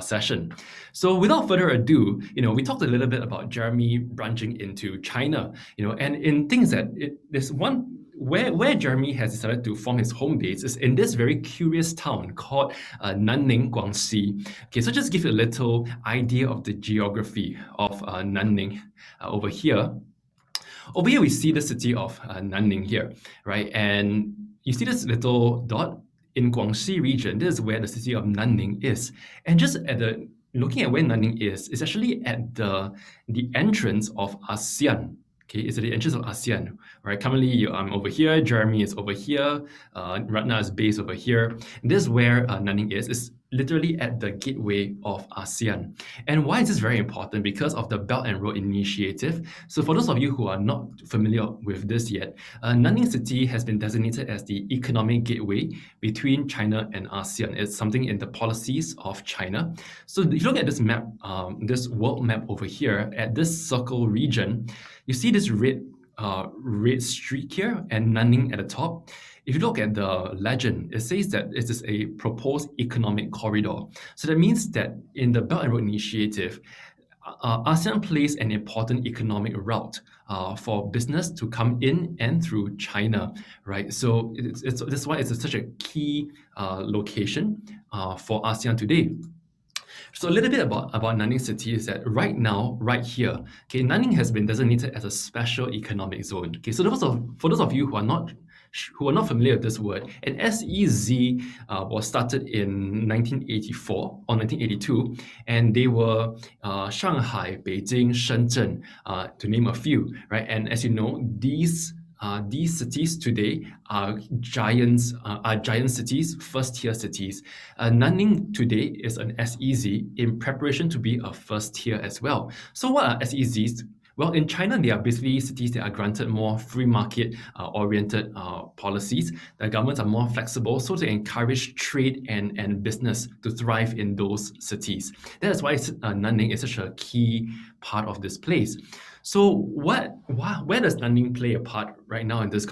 session. So without further ado, we talked a little bit about Jeremy branching into China, and in things that there's one where Jeremy has decided to form his home base is in this very curious town called Nanning, Guangxi. Okay, so just give you a little idea of the geography of Nanning over here. Over here, we see the city of Nanning here, right? And you see this little dot in Guangxi region. This is where the city of Nanning is. And just looking at where Nanning is, it's actually at the entrance of ASEAN. Okay, it's at the entrance of ASEAN, right? Currently, I'm over here. Jeremy is over here. Ratna is based over here. And this is where Nanning is. It's literally at the gateway of ASEAN. And why is this very important? Because of the Belt and Road Initiative. So for those of you who are not familiar with this yet, Nanning City has been designated as the economic gateway between China and ASEAN. It's something in the policies of China. So if you look at this map, this world map over here, at this circle region, you see this red streak here and Nanning at the top. If you look at the legend, it says that it is a proposed economic corridor. So that means that in the Belt and Road Initiative, ASEAN plays an important economic route for business to come in and through China, right? So that's why it's such a key location for ASEAN today. So a little bit about Nanning City is that right now, right here, okay, Nanning has been designated as a special economic zone. Okay, so for those of you who are not familiar with this word, an SEZ was started in 1984 or 1982, and they were Shanghai, Beijing, Shenzhen, to name a few, right? And as you know, these cities today are giant cities, first-tier cities. Nanning today is an SEZ in preparation to be a first tier as well. So what are SEZs? Well, in China, they are basically cities that are granted more free market oriented policies. The governments are more flexible, so they encourage trade and business to thrive in those cities. That is why Nanning is such a key part of this place. So where does Nanning play a part right now in this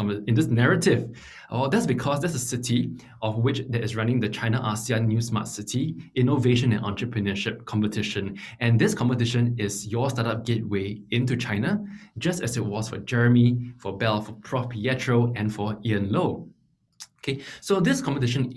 narrative? Well, that's because that's a city of which that is running the China-ASEAN New Smart City Innovation and Entrepreneurship Competition. And this competition is your startup gateway into China, just as it was for Jeremy, for Bell, for Prof. Pietro, and for Ian Lowe. Okay, so this competition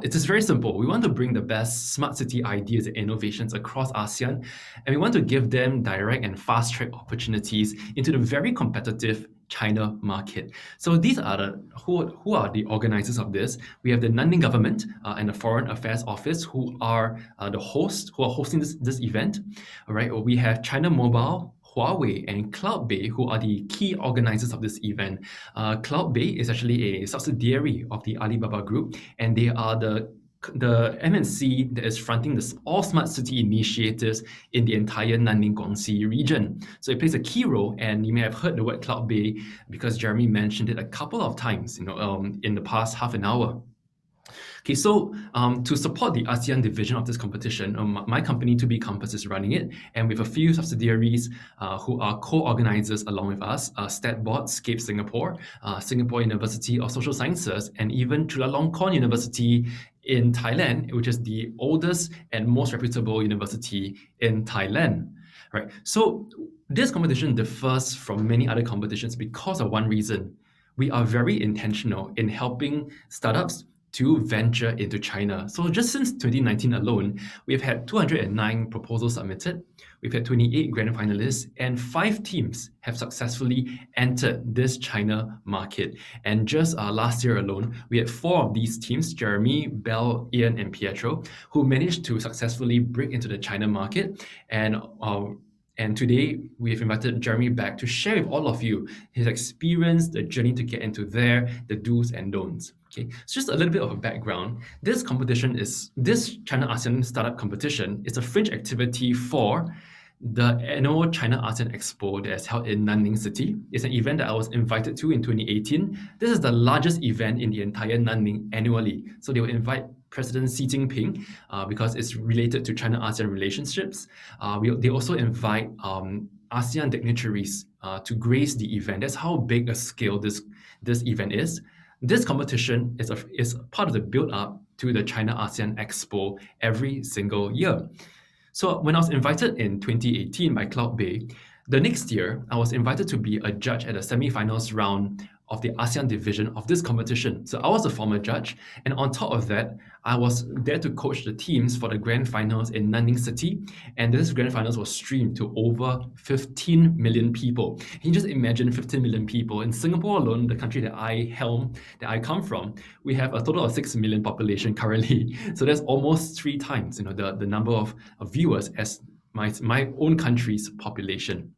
it is very simple. We want to bring the best smart city ideas and innovations across ASEAN, and we want to give them direct and fast-track opportunities into the very competitive China market. So these are who are the organizers of this. We have the Nanning government and the Foreign Affairs Office, who are hosting this event. All right, we have China Mobile, Huawei, and CloudBay, who are the key organizers of this event. CloudBay is actually a subsidiary of the Alibaba Group, and they are the MNC that is fronting all smart city initiatives in the entire Nanning Guangxi region. So it plays a key role, and you may have heard the word CloudBay because Jeremy mentioned it a couple of times, in the past half an hour. Okay, so to support the ASEAN division of this competition, my company, 2B Campus, is running it, and with a few subsidiaries who are co-organizers along with us, StatBot, Scape Singapore, Singapore University of Social Sciences, and even Chulalongkorn University in Thailand, which is the oldest and most reputable university in Thailand. Right. So this competition differs from many other competitions because of one reason. We are very intentional in helping startups to venture into China. So just since 2019 alone, we've had 209 proposals submitted. We've had 28 grand finalists, and 5 teams have successfully entered this China market. And just last year alone, we had 4 of these teams, Jeremy, Bell, Ian, and Pietro, who managed to successfully break into the China market. And today we've invited Jeremy back to share with all of you his experience, the journey to get into there, the do's and don'ts. Okay, so just a little bit of a background. This China-ASEAN startup competition is a fringe activity for the annual China-ASEAN Expo that is held in Nanning City. It's an event that I was invited to in 2018. This is the largest event in the entire Nanning annually. So they will invite President Xi Jinping because it's related to China-ASEAN relationships. They also invite ASEAN dignitaries to grace the event. That's how big a scale this event is. This competition is part of the build-up to the China-ASEAN Expo every single year. So when I was invited in 2018 by Cloud Bay, the next year, I was invited to be a judge at the semi-finals round of the ASEAN division of this competition. So I was a former judge, and on top of that, I was there to coach the teams for the grand finals in Nanning City, and this grand finals was streamed to over 15 million people. Can you just imagine 15 million people? In Singapore alone, the country that I come from, we have a total of 6 million population currently. So that's almost 3 times, the number of viewers as my own country's population.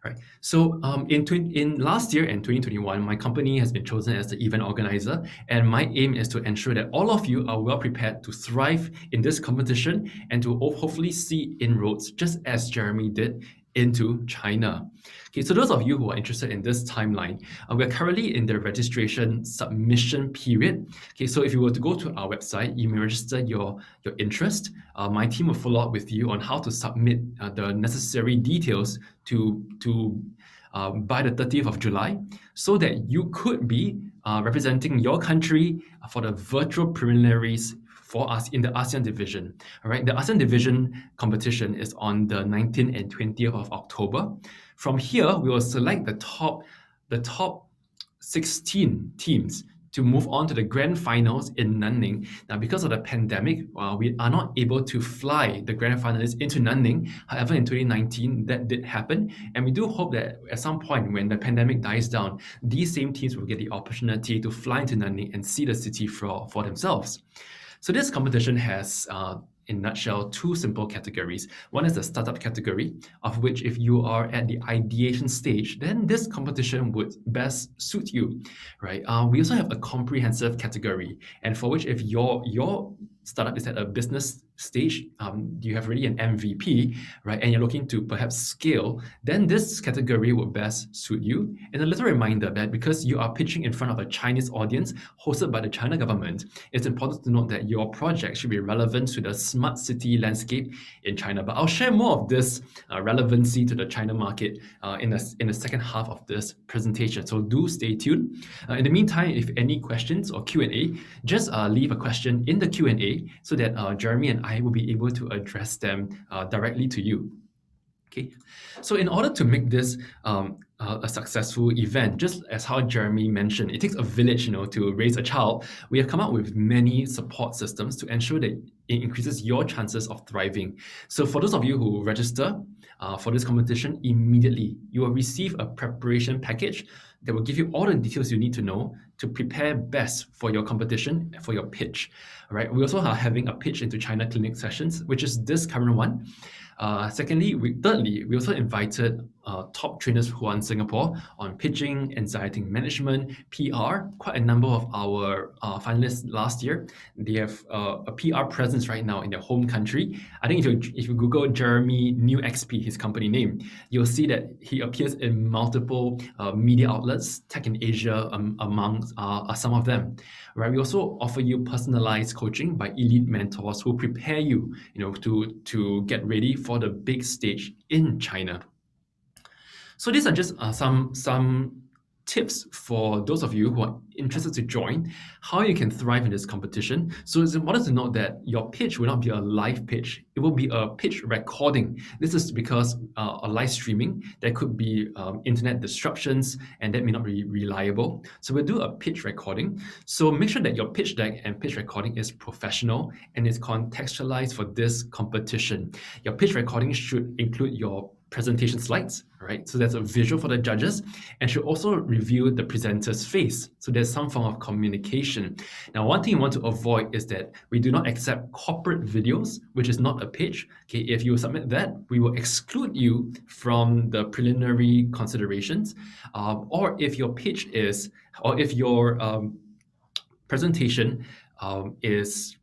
Right. So in last year and 2021, my company has been chosen as the event organizer, and my aim is to ensure that all of you are well prepared to thrive in this competition and to hopefully see inroads, just as Jeremy did, into China. Okay, so those of you who are interested in this timeline, we're currently in the registration submission period. Okay, so if you were to go to our website, you may register your interest. My team will follow up with you on how to submit the necessary details by the 30th of July, so that you could be representing your country for the virtual preliminaries for us in the ASEAN division. All right, the ASEAN division competition is on the 19th and 20th of October. From here, we will select the top 16 teams to move on to the grand finals in Nanning. Now, because of the pandemic, we are not able to fly the grand finalists into Nanning. However, in 2019, that did happen. And we do hope that at some point when the pandemic dies down, these same teams will get the opportunity to fly into Nanning and see the city for themselves. So this competition has, in a nutshell, 2 simple categories. One is the startup category, of which if you are at the ideation stage, then this competition would best suit you, right? We also have a comprehensive category, and for which if your startup is at a business stage, you have already an MVP, right, and you're looking to perhaps scale, then this category would best suit you. And a little reminder that because you are pitching in front of a Chinese audience hosted by the China government, it's important to note that your project should be relevant to the smart city landscape in China. But I'll share more of this relevancy to the China market in the second half of this presentation. So do stay tuned. In the meantime, if any questions or Q&A, just leave a question in the Q&A so that Jeremy and I will be able to address them directly to you. Okay, so in order to make this a successful event, just as how Jeremy mentioned, it takes a village, to raise a child. We have come up with many support systems to ensure that it increases your chances of thriving. So for those of you who register for this competition, immediately you will receive a preparation package that will give you all the details you need to know to prepare best for your competition, for your pitch. All right. We also are having a pitch into China clinic sessions, which is this current one. Thirdly, we also invited top trainers who are in Singapore on pitching, anxiety management, PR. Quite a number of our finalists last year, they have a PR presence right now in their home country. I think if you Google Jeremy NeuXP, his company name, you'll see that he appears in multiple media outlets, Tech in Asia among some of them. Right? We also offer you personalized coaching by elite mentors who prepare you, to get ready for the big stage in China. So these are just some tips for those of you who are interested to join, how you can thrive in this competition. So it's important to note that your pitch will not be a live pitch. It will be a pitch recording. This is because a live streaming, there could be internet disruptions and that may not be reliable. So we'll do a pitch recording. So make sure that your pitch deck and pitch recording is professional and is contextualized for this competition. Your pitch recording should include your presentation slides, right? So there's a visual for the judges and should also review the presenter's face. So there's some form of communication. Now, one thing you want to avoid is that we do not accept corporate videos, which is not a pitch. Okay, if you submit that, we will exclude you from the preliminary considerations. Or if your pitch is, or if your presentation is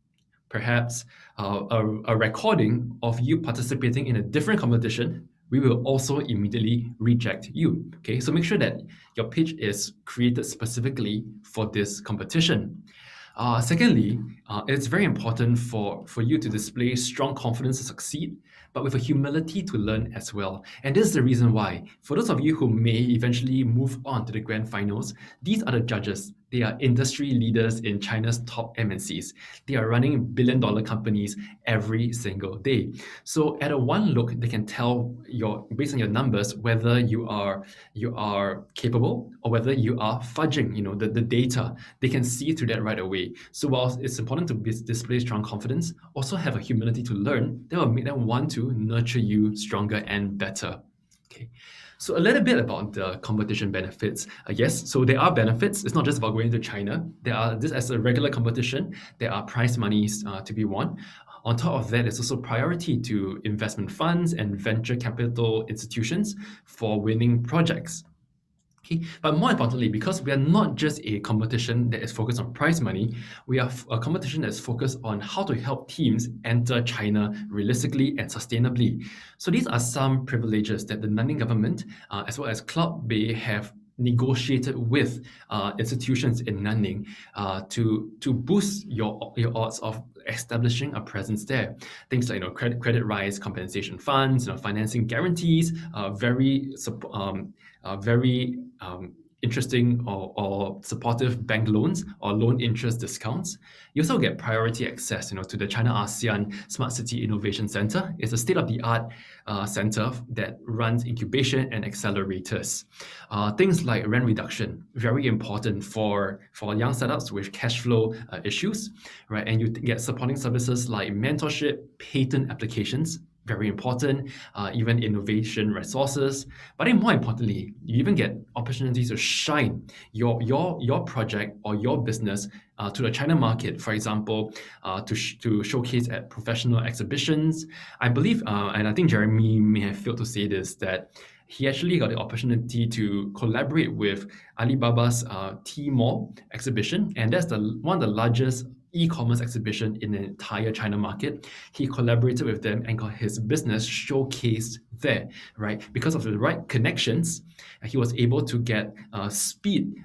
perhaps a recording of you participating in a different competition, we will also immediately reject you. Okay, so make sure that your pitch is created specifically for this competition. Secondly, it's very important for you to display strong confidence to succeed, but with a humility to learn as well. And this is the reason why, for those of you who may eventually move on to the grand finals, these are the judges. They are industry leaders in China's top MNCs. They are running billion-dollar companies every single day. So at a one look, they can tell based on your numbers whether you are capable or whether you are fudging, the data. They can see through that right away. So while it's important to display strong confidence, also have a humility to learn. That will make them want to nurture you stronger and better. Okay. So a little bit about the competition benefits. Yes, so there are benefits. It's not just about going to China. This as a regular competition, there are prize monies to be won. On top of that, it's also priority to investment funds and venture capital institutions for winning projects. Okay, but more importantly, because we are not just a competition that is focused on prize money, we are a competition that is focused on how to help teams enter China realistically and sustainably. So these are some privileges that the Nanning government, as well as Cloud Bay, have negotiated with institutions in Nanning to boost your odds of establishing a presence there. Things like credit rise compensation funds, financing guarantees, very interesting or supportive bank loans or loan interest discounts. You also get priority access, to the China-ASEAN Smart City Innovation Center. It's a state-of-the-art center that runs incubation and accelerators. Things like rent reduction, very important for young startups with cash flow issues, right? And you get supporting services like mentorship, patent applications, very important, even innovation resources. But then more importantly, you even get opportunities to shine your project or your business to the China market, for example, to showcase at professional exhibitions. I believe, and I think Jeremy may have failed to say this, that he actually got the opportunity to collaborate with Alibaba's Tmall exhibition, and that's one of the largest e-commerce exhibition in the entire China market. He collaborated with them and got his business showcased there, right? Because of the right connections, he was able to get speed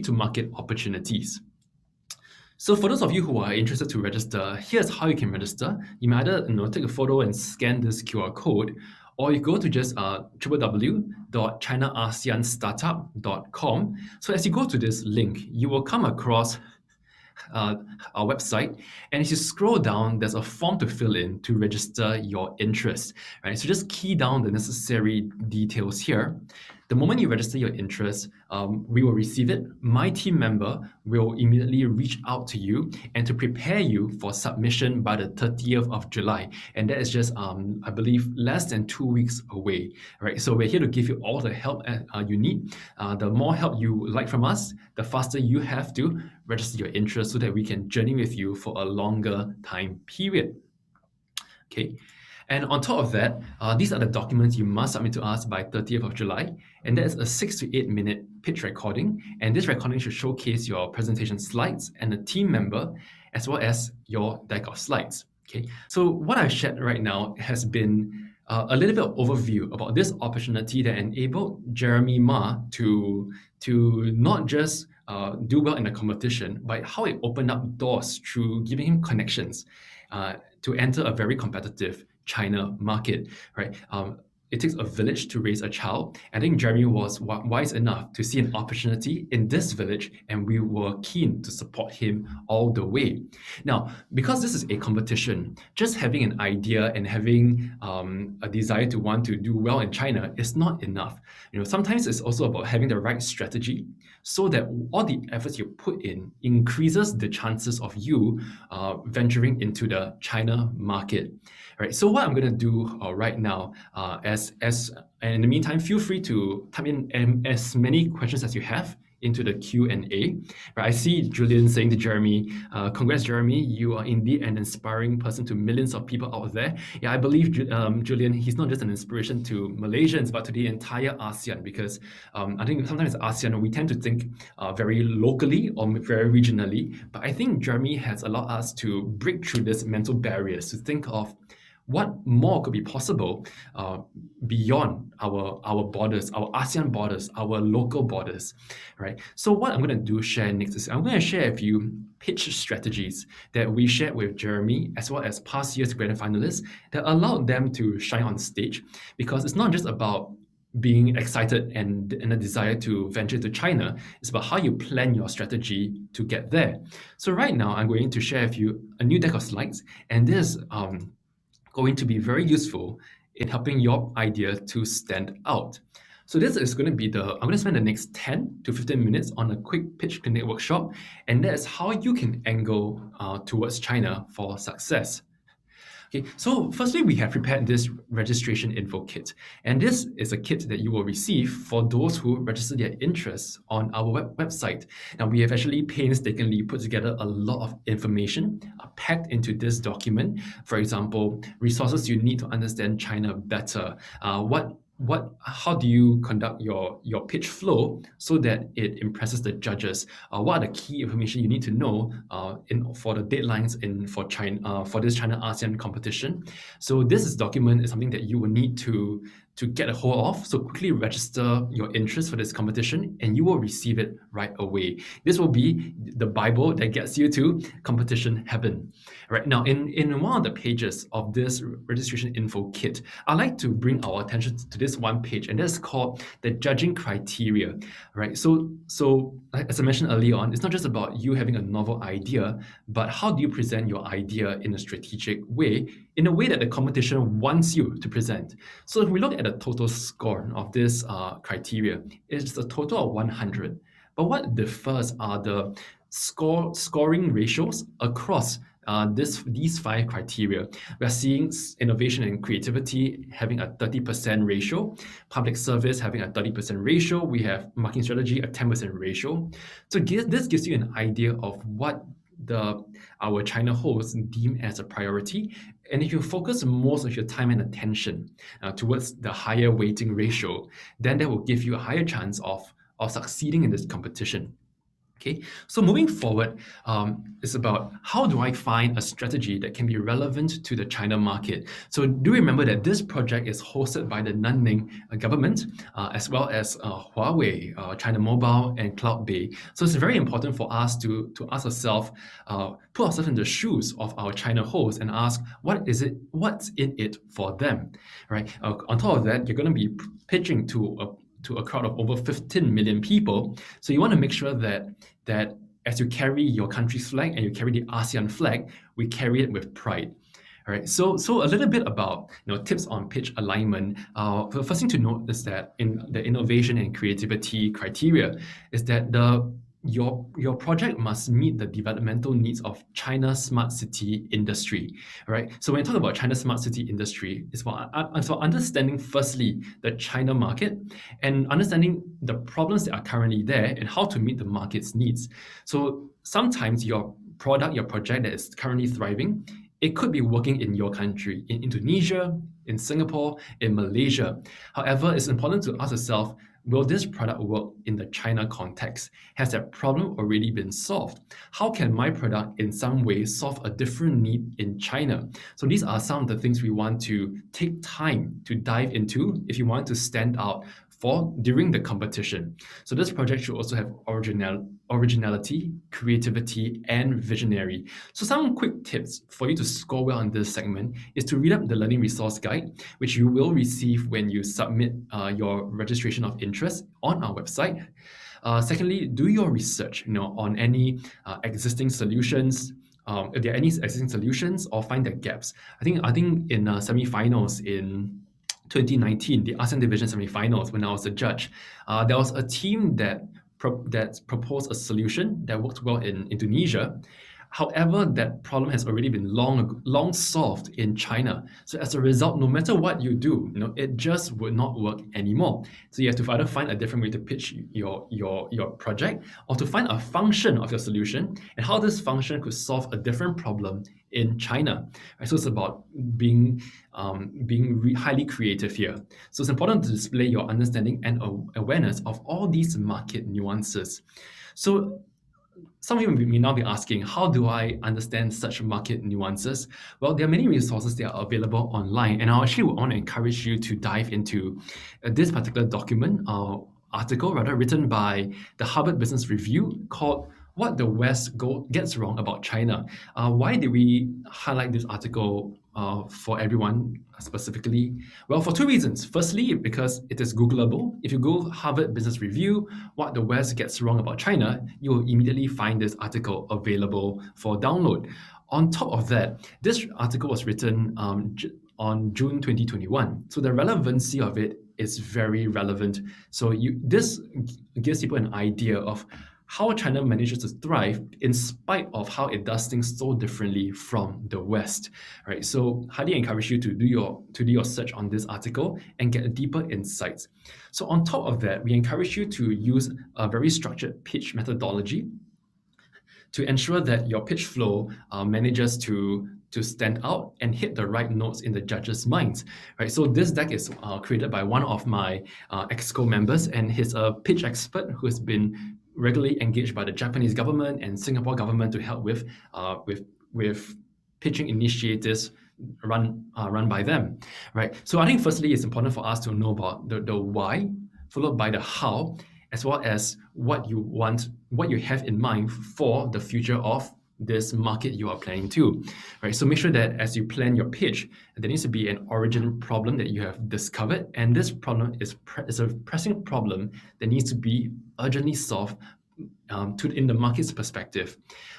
to market opportunities. So for those of you who are interested to register, here's how you can register. You may either take a photo and scan this QR code, or you go to just www.china-asean-startup.com. So as you go to this link, you will come across our website, and as you scroll down, there's a form to fill in to register your interest, right? So just key down the necessary details here. The moment you register your interest, we will receive it. My team member will immediately reach out to you and to prepare you for submission by the 30th of July. And that is just, I believe, less than 2 weeks away, right? So we're here to give you all the help you need. The more help you like from us, the faster you have to register your interest so that we can journey with you for a longer time period. Okay. And on top of that, these are the documents you must submit to us by 30th of July. And that is a 6 to 8 minute pitch recording. And this recording should showcase your presentation slides and the team member, as well as your deck of slides. Okay. So what I've shared right now has been a little bit of overview about this opportunity that enabled Jeremy Ma to not just do well in the competition, but how it opened up doors through giving him connections to enter a very competitive China market, right? it takes a village to raise a child. I think Jeremy was wise enough to see an opportunity in this village, and we were keen to support him all the way. Now, because this is a competition, just having an idea and having a desire to want to do well in China is not enough. Sometimes it's also about having the right strategy so that all the efforts you put in increases the chances of you venturing into the China market. Right. So what I'm going to do right now, and in the meantime, feel free to type in as many questions as you have into the Q&A. Right, I see Julian saying to Jeremy, congrats, Jeremy, you are indeed an inspiring person to millions of people out there. Yeah, I believe, Julian, he's not just an inspiration to Malaysians, but to the entire ASEAN, because I think sometimes ASEAN, we tend to think very locally or very regionally, but I think Jeremy has allowed us to break through this mental barriers to think of what more could be possible beyond our borders, our ASEAN borders, our local borders, right? So what I'm going to share next is I'm going to share a few pitch strategies that we shared with Jeremy as well as past year's grand finalists that allowed them to shine on stage, because it's not just about being excited and a desire to venture to China. It's about how you plan your strategy to get there. So right now, I'm going to share a new deck of slides, and this going to be very useful in helping your idea to stand out. So this is going to be I'm going to spend the next 10 to 15 minutes on a quick pitch connect workshop, and that's how you can angle towards China for success. Okay, so firstly, we have prepared this registration info kit, and this is a kit that you will receive for those who register their interests on our website. Now, we have actually painstakingly put together a lot of information packed into this document. For example, resources you need to understand China better, how do you conduct your pitch flow so that it impresses the judges? What are the key information you need to know for the deadlines for China for this China-ASEAN competition? So this document is something that you will need to get a hold of. So quickly register your interest for this competition, and you will receive it right away. This will be the Bible that gets you to competition heaven. Right now, in one of the pages of this registration info kit, I'd like to bring our attention to this one page, and that's called the judging criteria. Right. So as I mentioned earlier on, it's not just about you having a novel idea, but how do you present your idea in a strategic way, in a way that the competition wants you to present. So if we look at the total score of this criteria, it's a total of 100. But what differs are the scoring ratios across these 5 criteria. We are seeing innovation and creativity having a 30% ratio, public service having a 30% ratio, we have marketing strategy a 10% ratio. So this gives you an idea of what our China hosts deem as a priority. And if you focus most of your time and attention towards the higher weighting ratio, then that will give you a higher chance of succeeding in this competition. Okay, so moving forward, it's about how do I find a strategy that can be relevant to the China market. So do remember that this project is hosted by the Nanning government, as well as Huawei, China Mobile, and Cloudbay. So it's very important for us to ask ourselves, put ourselves in the shoes of our China host and ask, what's in it for them, right? On top of that, you're going to be pitching to a crowd of over 15 million people. So you want to make sure that as you carry your country's flag and you carry the ASEAN flag, we carry it with pride. All right. So a little bit about tips on pitch alignment. The first thing to note is that in the innovation and creativity criteria is that your project must meet the developmental needs of China's smart city industry, right? So when you talk about China's smart city industry, it's for understanding firstly the China market and understanding the problems that are currently there and how to meet the market's needs. So sometimes your project that is currently thriving, it could be working in your country, in Indonesia, in Singapore, in Malaysia. However, it's important to ask yourself, will this product work in the China context? Has that problem already been solved? How can my product in some way solve a different need in China? So these are some of the things we want to take time to dive into if you want to stand out during the competition. So this project should also have originality, creativity, and visionary. So some quick tips for you to score well in this segment is to read up the learning resource guide, which you will receive when you submit your registration of interest on our website. Secondly, do your research, on any existing solutions. If there are any existing solutions, or find the gaps. I think in semi-finals in 2019, the ASEAN Division semi-finals, when I was a judge, there was a team that proposed a solution that worked well in Indonesia. However, that problem has already been long solved in China. So as a result, no matter what you do, it just would not work anymore. So you have to either find a different way to pitch your project, or to find a function of your solution and how this function could solve a different problem in China. Right? So it's about being highly creative here. So it's important to display your understanding and awareness of all these market nuances. So some of you may now be asking, how do I understand such market nuances? Well, there are many resources that are available online, and I actually want to encourage you to dive into this particular article written by the Harvard Business Review, called "What the West Gets Wrong About China." Why did we highlight this article for everyone specifically? Well, for two reasons. Firstly, because it is Googleable. If you Google Harvard Business Review, "What the West Gets Wrong About China," you will immediately find this article available for download. On top of that, this article was written on June 2021. So the relevancy of it is very relevant. So this gives people an idea of how China manages to thrive in spite of how it does things so differently from the West, right? So highly encourage you to do your search on this article and get deeper insights. So on top of that, we encourage you to use a very structured pitch methodology to ensure that your pitch flow manages to stand out and hit the right notes in the judges' minds, right? So this deck is created by one of my EXCO members, and he's a pitch expert who has been regularly engaged by the Japanese government and Singapore government to help with pitching initiatives run by them, right? So I think firstly, it's important for us to know about the why, followed by the how, as well as what you have in mind for the future of this market you are planning to, right? So make sure that as you plan your pitch, there needs to be an origin problem that you have discovered, and this problem is a pressing problem that needs to be urgently solved in the market's perspective.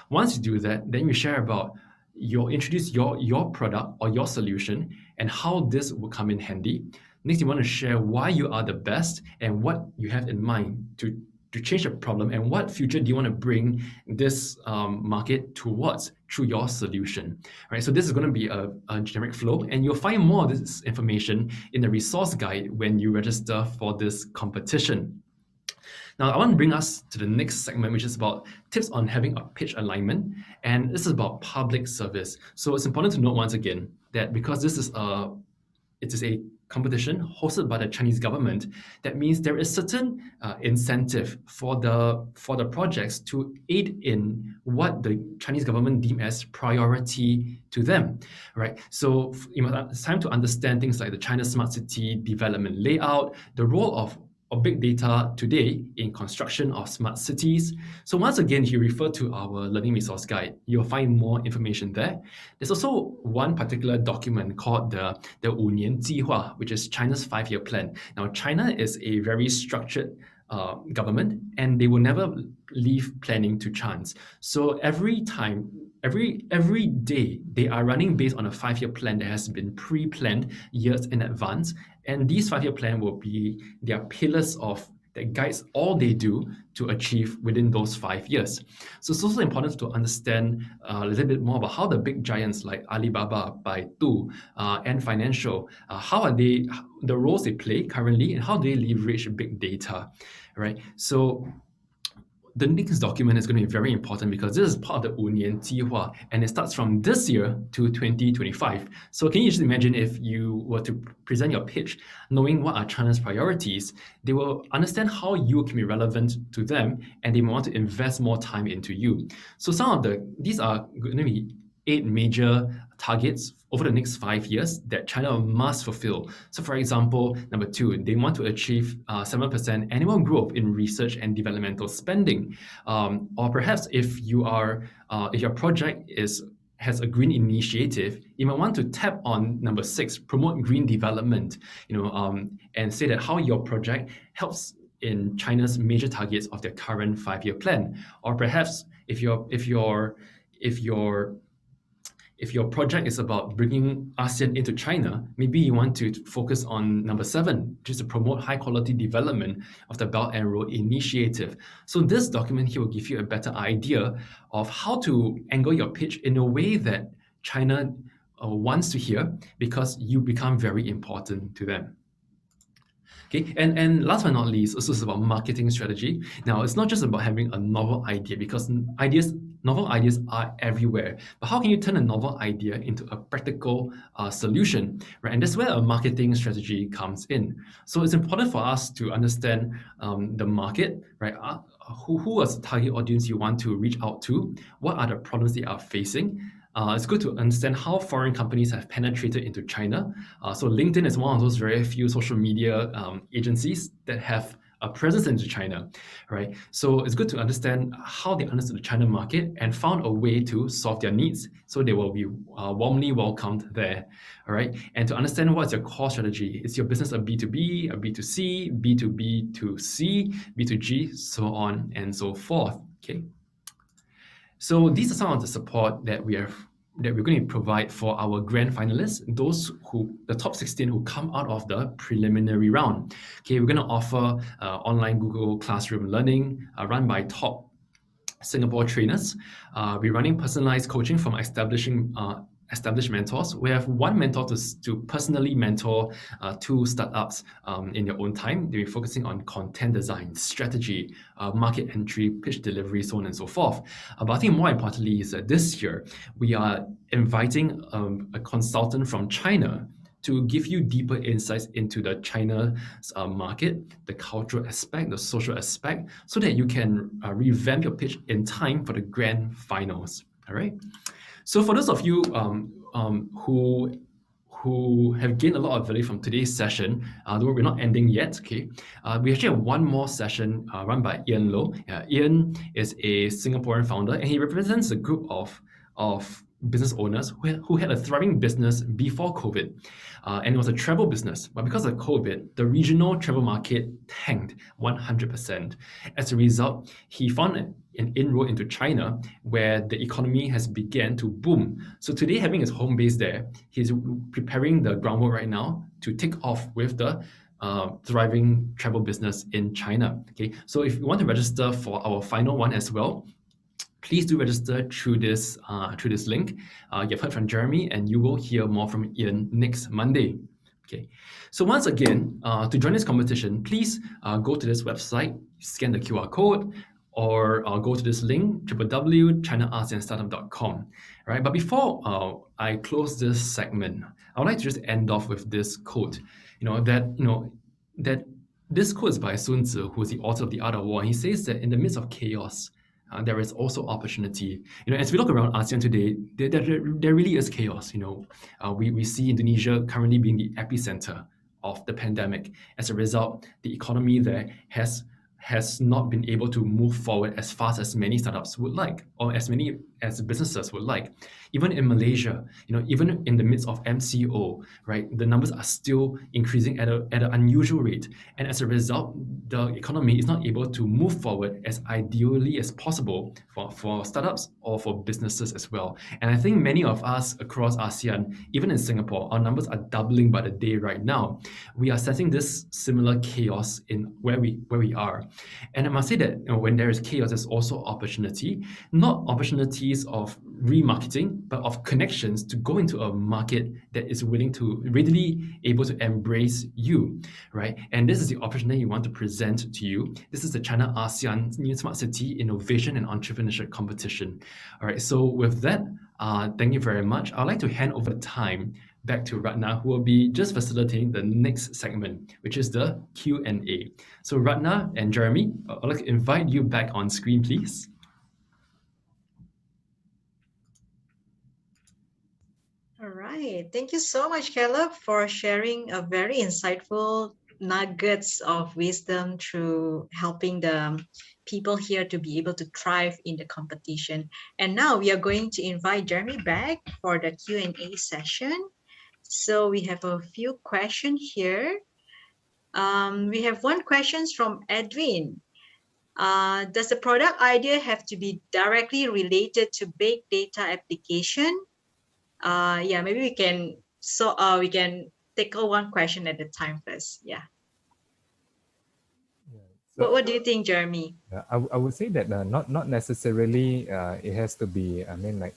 Once you do that, then you share about introduce your product or your solution and how this will come in handy. Next, you want to share why you are the best and what you have in mind to change the problem, and what future do you want to bring this market towards through your solution, right? So this is going to be a generic flow, and you'll find more of this information in the resource guide when you register for this competition. Now, I want to bring us to the next segment, which is about tips on having a pitch alignment, and this is about public service. So it's important to note once again that because it is a competition hosted by the Chinese government, that means there is certain incentive for the projects to aid in what the Chinese government deem as priority to them, right? So it's time to understand things like the China Smart City development layout, the role of big data today in construction of smart cities. So once again, if you refer to our learning resource guide, you'll find more information there. There's also one particular document called the 5年计划, which is China's 5-year plan. Now, China is a very structured government, and they will never leave planning to chance. So every day, they are running based on a 5-year plan that has been pre-planned years in advance. And these 5-year plan will be their pillars that guides all they do to achieve within those 5 years. So it's also important to understand a little bit more about how the big giants like Alibaba, Baidu, and Financial, how are the roles they play currently, and how do they leverage big data, right? So the next document is going to be very important because this is part of the 5年计划, and it starts from this year to 2025. So can you just imagine if you were to present your pitch, knowing what are China's priorities, they will understand how you can be relevant to them, and they want to invest more time into you. So these are going to be 8 major targets over the next 5 years that China must fulfill. So, for example, number 2, they want to achieve 7% annual growth in research and developmental spending. Or perhaps if your project has a green initiative, you might want to tap on number 6, promote green development, and say that how your project helps in China's major targets of their current 5-year plan. Or perhaps if your project is about bringing ASEAN into China, maybe you want to focus on number 7, just to promote high quality development of the Belt and Road Initiative. So this document here will give you a better idea of how to angle your pitch in a way that China wants to hear, because you become very important to them. Okay, and last but not least, also is about marketing strategy. Now, it's not just about having a novel idea, because novel ideas are everywhere. But how can you turn a novel idea into a practical solution, right? And that's where a marketing strategy comes in. So it's important for us to understand the market, right? Who is the target audience you want to reach out to? What are the problems they are facing? It's good to understand how foreign companies have penetrated into China. So LinkedIn is one of those very few social media agencies that have a presence into China, right? So it's good to understand how they understood the China market and found a way to solve their needs, so they will be warmly welcomed there, all right? And to understand what's your core strategy. Is your business a B2B, a B2C, B2B2C, B2G, so on and so forth, okay? So these are some of the support that we're going to provide for our grand finalists, the top 16 who come out of the preliminary round. Okay, we're going to offer online Google Classroom learning run by top Singapore trainers. We're running personalized coaching from established mentors. We have one mentor to personally mentor 2 startups in your own time. They'll be focusing on content design, strategy, market entry, pitch delivery, so on and so forth. But I think more importantly is that this year we are inviting a consultant from China to give you deeper insights into the China market, the cultural aspect, the social aspect, so that you can revamp your pitch in time for the grand finals. All right. So for those of you who have gained a lot of value from today's session, though we're not ending yet, okay? We actually have one more session run by Ian Low. Ian is a Singaporean founder, and he represents a group of business owners who had a thriving business before COVID, and it was a travel business. But because of COVID, the regional travel market tanked 100%. As a result, he found an inroad into China, where the economy has began to boom. So today, having his home base there, he's preparing the groundwork right now to take off with the thriving travel business in China. Okay, so if you want to register for our final one as well, please do register through this link. You've heard from Jeremy, and you will hear more from Ian next Monday. Okay, so once again, to join this competition, please go to this website, scan the QR code, or go to this link, www.China-ASEAN-startup.com. Right, but before I close this segment, I would like to just end off with this quote. That this quote is by Sun Tzu, who is the author of The Art of War. And he says that in the midst of chaos, there is also opportunity. As we look around ASEAN today, there really is chaos. We see Indonesia currently being the epicenter of the pandemic. As a result, the economy there has not been able to move forward as fast as many startups would like, or as many as businesses would like. Even in Malaysia, even in the midst of MCO, right, the numbers are still increasing at an unusual rate. And as a result, the economy is not able to move forward as ideally as possible for startups or for businesses as well. And I think many of us across ASEAN, even in Singapore, our numbers are doubling by the day right now. We are sensing this similar chaos in where we are. And I must say that when there is chaos, there's also opportunity, not opportunities of remarketing, but of connections to go into a market that is readily able to embrace you, right? And this is the opportunity you want to present to you. This is the China-ASEAN New Smart City Innovation and Entrepreneurship Competition. All right, so with that, thank you very much. I'd like to hand over the time back to Ratna, who will be just facilitating the next segment, which is the Q&A. So Ratna and Jeremy, I'd like to invite you back on screen, please. right. Thank you so much, Caleb, for sharing a very insightful nuggets of wisdom through helping the people here to be able to thrive in the competition. And now we are going to invite Jeremy back for the Q&A session. So we have a few questions here. We have one question from Edwin. Does the product idea have to be directly related to big data application? Yeah, maybe we can tackle one question at a time first. Yeah. Yeah. What do you think, Jeremy? I would say that not necessarily it has to be, I mean, like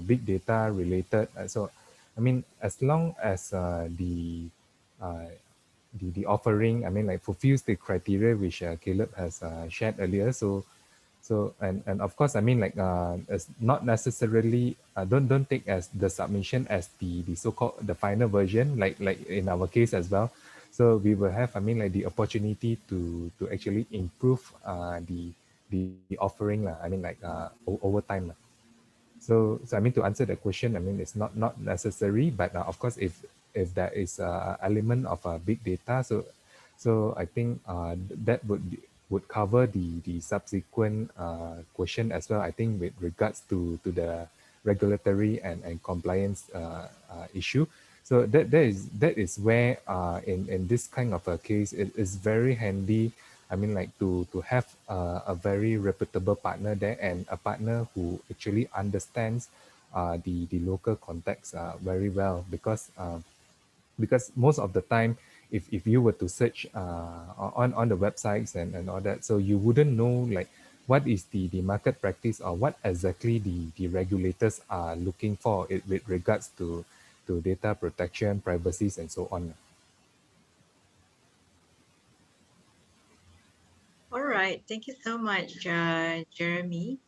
big data related. So, I mean, as long as uh, the offering, I mean, like fulfills the criteria which Caleb has shared earlier. So and of course, I mean, like it's not necessarily don't take as the submission as the so-called the final version, like in our case as well. So we will have, I mean, like the opportunity to actually improve the offering lah. I mean, like over time lah. So I mean, to answer the question, I mean, it's not necessary, but of course, if there is a element of big data, so I think that would cover the subsequent question as well. I think with regards to the regulatory and compliance issue. So that is where in this kind of a case, it is very handy. I mean, like to have a very reputable partner there, and a partner who actually understands the local context very well, because most of the time, if you were to search on the websites and all that, so you wouldn't know like what is the market practice, or what exactly the regulators are looking for with regards to data protection, privacies, and so on. All right. Thank you so much, Jeremy.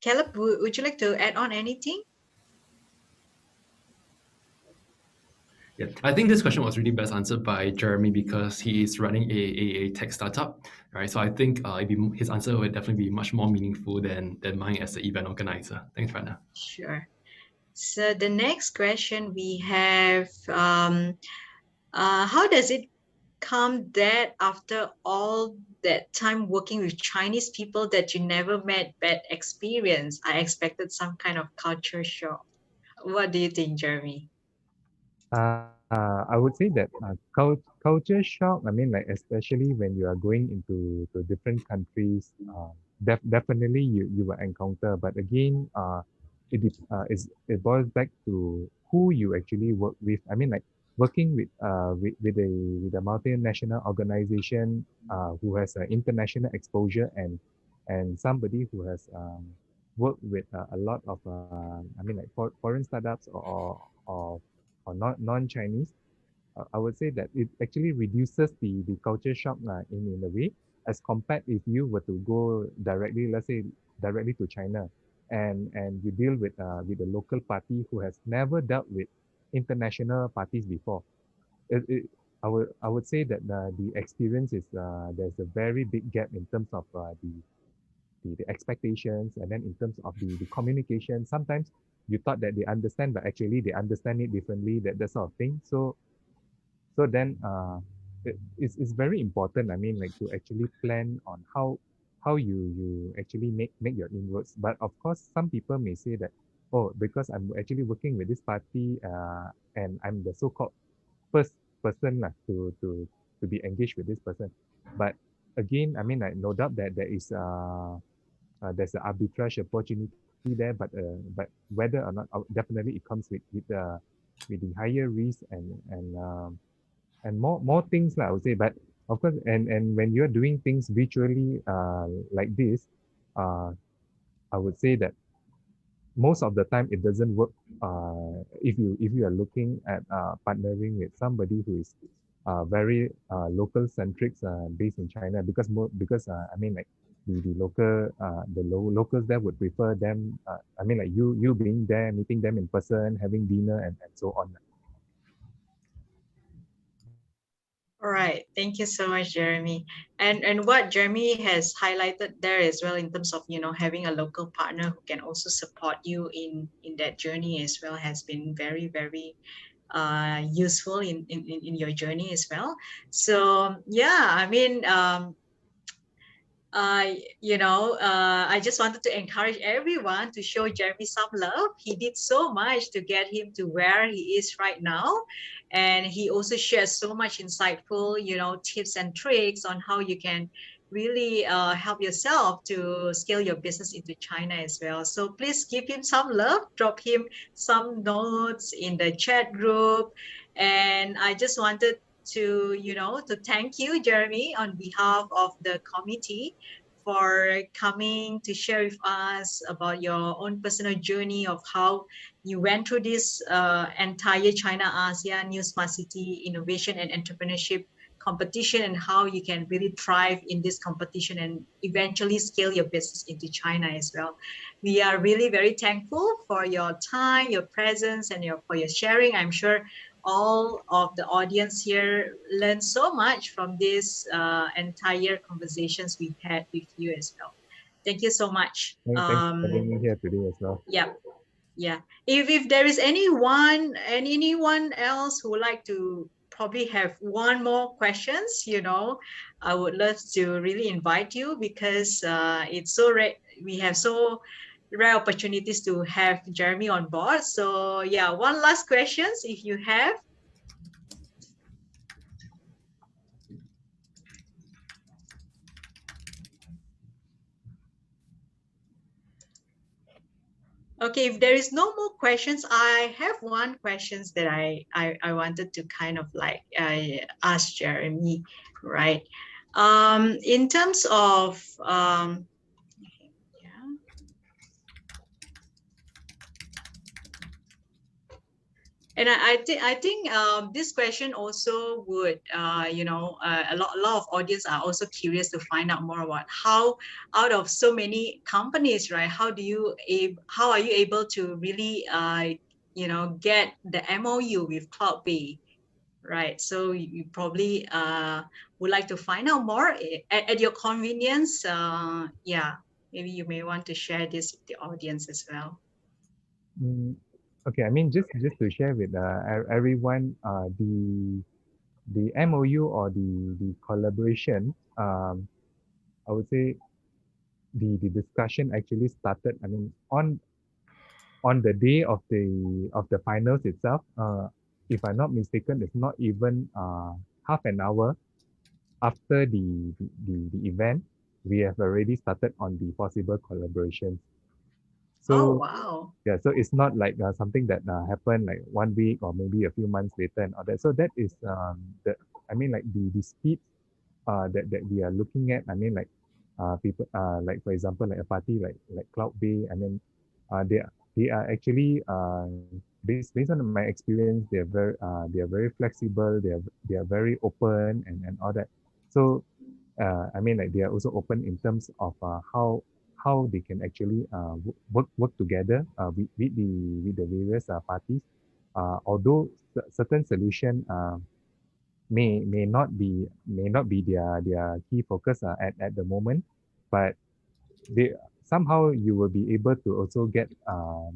Caleb, would you like to add on anything? Yeah, I think this question was really best answered by Jeremy because he is running a tech startup, right? So I think his answer would definitely be much more meaningful than mine as the event organizer. Thanks, Rana. Sure. So the next question we have, how does it come that after all that time working with Chinese people that you never met bad experience? I expected some kind of culture shock. What do you think, Jeremy? I would say that culture shock, I mean, like, especially when you are going into to different countries, definitely you will encounter. But again, it boils back to who you actually work with. I mean, like working with a multinational organization who has international exposure, and somebody who has worked with a lot of I mean, like foreign startups, or non-Chinese, I would say that it actually reduces the culture shock in a way, as compared if you were to go directly, let's say directly to China, and you deal with a local party who has never dealt with international parties before. It, it, I would say that the experience is there's a very big gap in terms of the expectations, and then in terms of the communication. Sometimes you thought that they understand, but actually they understand it differently, that sort of thing. So then it's very important, I mean, like to actually plan on how you actually make your inroads. But of course, some people may say that, oh, because I'm actually working with this party, and I'm the so-called first person to be engaged with this person. But again, I mean, like, no doubt that there's an arbitrage opportunity there, but whether or not, definitely it comes with the higher risk, and more things lah, I would say. But of course, and when you're doing things virtually like this, uh, I would say that most of the time it doesn't work if you are looking at partnering with somebody who is very local centric, based in China, because I mean, like the locals there would prefer them, I mean, like you being there, meeting them in person, having dinner, and so on. All right. Thank you so much, Jeremy. And what Jeremy has highlighted there as well in terms of, having a local partner who can also support you in that journey as well has been very, very useful in your journey as well. So yeah, I mean, I just wanted to encourage everyone to show Jeremy some love. He did so much to get him to where he is right now. And he also shares so much insightful, tips and tricks on how you can really help yourself to scale your business into China as well. So please give him some love, drop him some notes in the chat group. And I just wanted to thank you, Jeremy, on behalf of the committee for coming to share with us about your own personal journey of how you went through this entire China-ASEAN New Smart City Innovation and Entrepreneurship competition and how you can really thrive in this competition and eventually scale your business into China as well. We are really very thankful for your time, your presence, and for your sharing. I'm sure all of the audience here learned so much from this entire conversations we've had with you as well. Thank you so much. Thanks for having me here today as well. Yeah, yeah. If there is anyone else who would like to probably have one more questions, I would love to really invite you because it's so rare. We have so rare opportunities to have Jeremy on board. So yeah, one last questions if you have. Okay, if there is no more questions, I have one questions that I wanted to kind of like ask Jeremy, right? In terms of yeah. And I think this question also would a lot of audience are also curious to find out more about how out of so many companies, right? How are you able to really get the MOU with CloudPay, right? So you probably would like to find out more at your convenience. Yeah, maybe you may want to share this with the audience as well. Okay, I mean just to share with everyone, the MOU or the collaboration, I would say the discussion actually started. I mean, on the day of the finals itself, if I'm not mistaken, it's not even half an hour after the event, we have already started on the possible collaborations. Oh, So wow. yeah, so it's not like something that happened like 1 week or maybe a few months later and all that. So that is the I mean like the speed that we are looking at. I mean like people like for example like a party like Cloud Bay. I mean they are actually based on my experience, they are very flexible. They are very open and all that. So I mean like they are also open in terms of how they can actually work together with the various parties. Although certain solution may not be their key focus at the moment, but they somehow you will be able to also get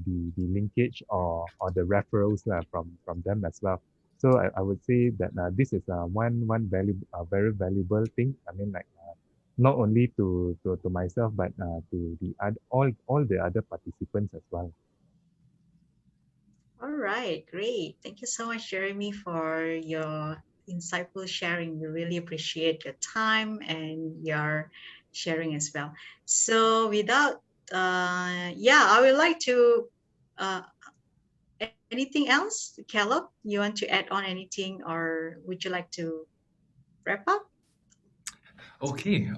the linkage or the referrals from them as well. So I would say that this is one very valuable thing. I mean like not only to myself but to the all the other participants as well. All right, great. Thank you so much, Jeremy, for your insightful sharing. We really appreciate your time and your sharing as well. So without, I would like to, anything else, Caleb? You want to add on anything or would you like to wrap up? Okay.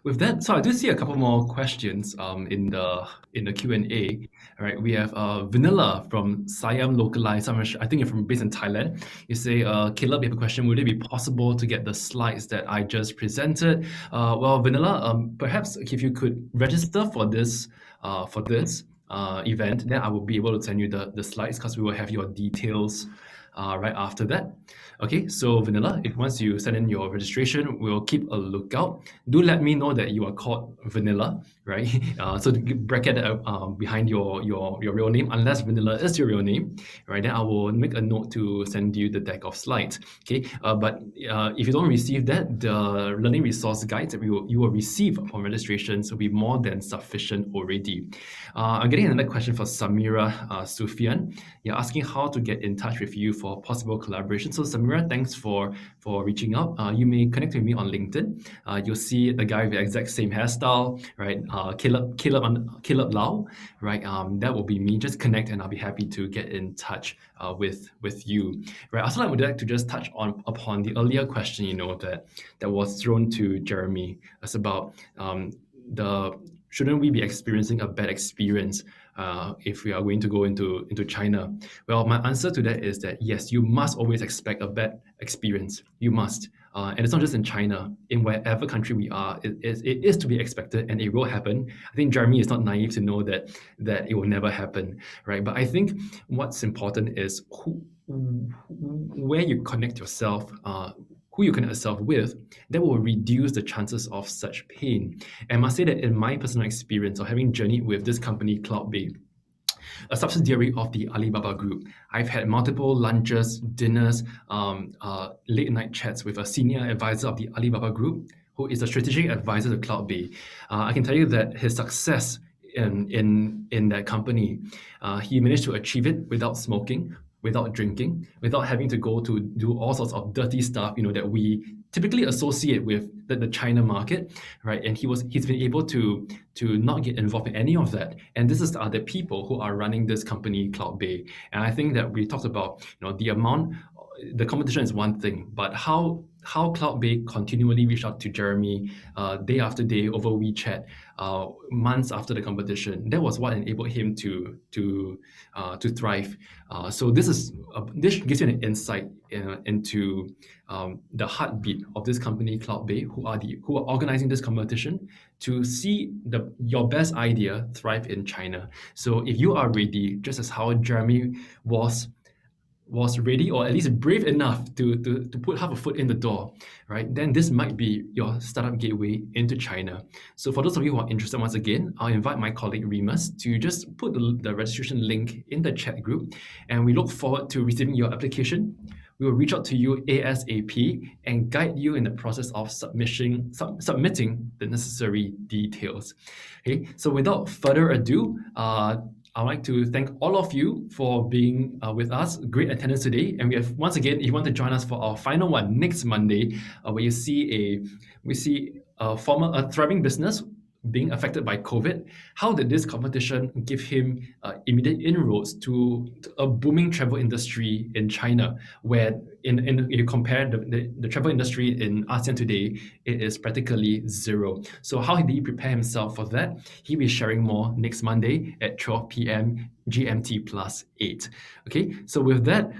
With that, so I do see a couple more questions in the Q&A. All right, we have Vanilla from Siam Localized. I think you're based in Thailand. You say, Caleb, you have a question. Would it be possible to get the slides that I just presented? Well, Vanilla, perhaps if you could register for this event, then I will be able to send you the slides because we will have your details right after that. Okay, so Vanilla, if once you send in your registration, we'll keep a lookout. Do let me know that you are called Vanilla, right? So to bracket behind your real name, unless Vanilla is your real name, right? Then I will make a note to send you the deck of slides. Okay, but if you don't receive that, the learning resource guides that you will receive upon registration will be more than sufficient already. I'm getting another question for Samira Sufyan. You're asking how to get in touch with you for possible collaboration. So Samira, thanks for reaching out. You may connect with me on LinkedIn. You'll see the guy with the exact same hairstyle, right? Caleb Lau, right? That will be me. Just connect, and I'll be happy to get in touch with you, right? Also, I would like to just touch upon the earlier question, that was thrown to Jeremy. It's about shouldn't we be experiencing a bad experience if we are going to go into China? Well, my answer to that is that yes, you must always expect a bad experience. You must. And it's not just in China. In wherever country we are, it is to be expected, and it will happen. I think Jeremy is not naive to know that it will never happen, right? But I think what's important is where you connect yourself, who you connect yourself with, that will reduce the chances of such pain. And I must say that in my personal experience of having journeyed with this company, CloudBay, a subsidiary of the Alibaba Group, I've had multiple lunches, dinners, late night chats with a senior advisor of the Alibaba Group, who is a strategic advisor to CloudBay. I can tell you that his success in that company, he managed to achieve it without smoking, without drinking, without having to go to do all sorts of dirty stuff, that we typically associate with the China market, right? And he's been able to not get involved in any of that. And this is the people who are running this company, CloudBay. And I think that we talked about, the competition is one thing, but how CloudBay continually reached out to Jeremy day after day over WeChat, months after the competition. That was what enabled him to thrive. So this gives you an insight into the heartbeat of this company, CloudBay, who are organizing this competition to see your best idea thrive in China. So if you are ready, just as how Jeremy was ready, or at least brave enough to put half a foot in the door, right? Then this might be your startup gateway into China. So for those of you who are interested, once again, I'll invite my colleague Remus to just put the registration link in the chat group, and we look forward to receiving your application. We will reach out to you ASAP and guide you in the process of submitting the necessary details. Okay, so without further ado, I'd like to thank all of you for being with us. Great attendance today. And we have, once again, if you want to join us for our final one next Monday, where we see a thriving business being affected by COVID. How did this competition give him immediate inroads to a booming travel industry in China, where if you compare the travel industry in ASEAN today, it is practically zero. So how did he prepare himself for that? He'll be sharing more next Monday at 12 p.m. GMT plus 8. Okay, so with that,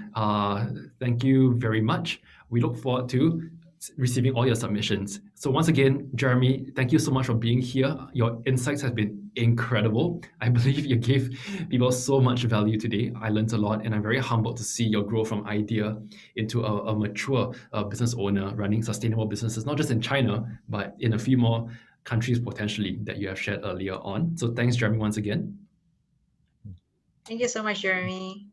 thank you very much. We look forward to receiving all your submissions. So once again, Jeremy, thank you so much for being here. Your insights have been incredible. I believe you gave people so much value today. I learned a lot, and I'm very humbled to see your growth from idea into a mature business owner running sustainable businesses, not just in China, but in a few more countries potentially that you have shared earlier on. So thanks, Jeremy, once again. Thank you so much, Jeremy.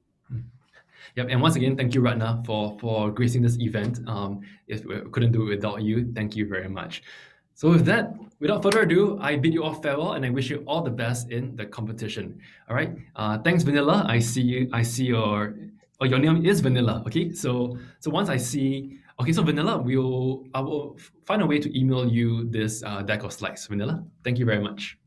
Yep, and once again, thank you, Ratna, for gracing this event. If we couldn't do it without you, thank you very much. So with that, without further ado, I bid you all farewell, and I wish you all the best in the competition. All right, thanks, Vanilla. I see your name is Vanilla. Okay, so once I see, okay, so Vanilla, I will find a way to email you this deck of slides. Vanilla, thank you very much.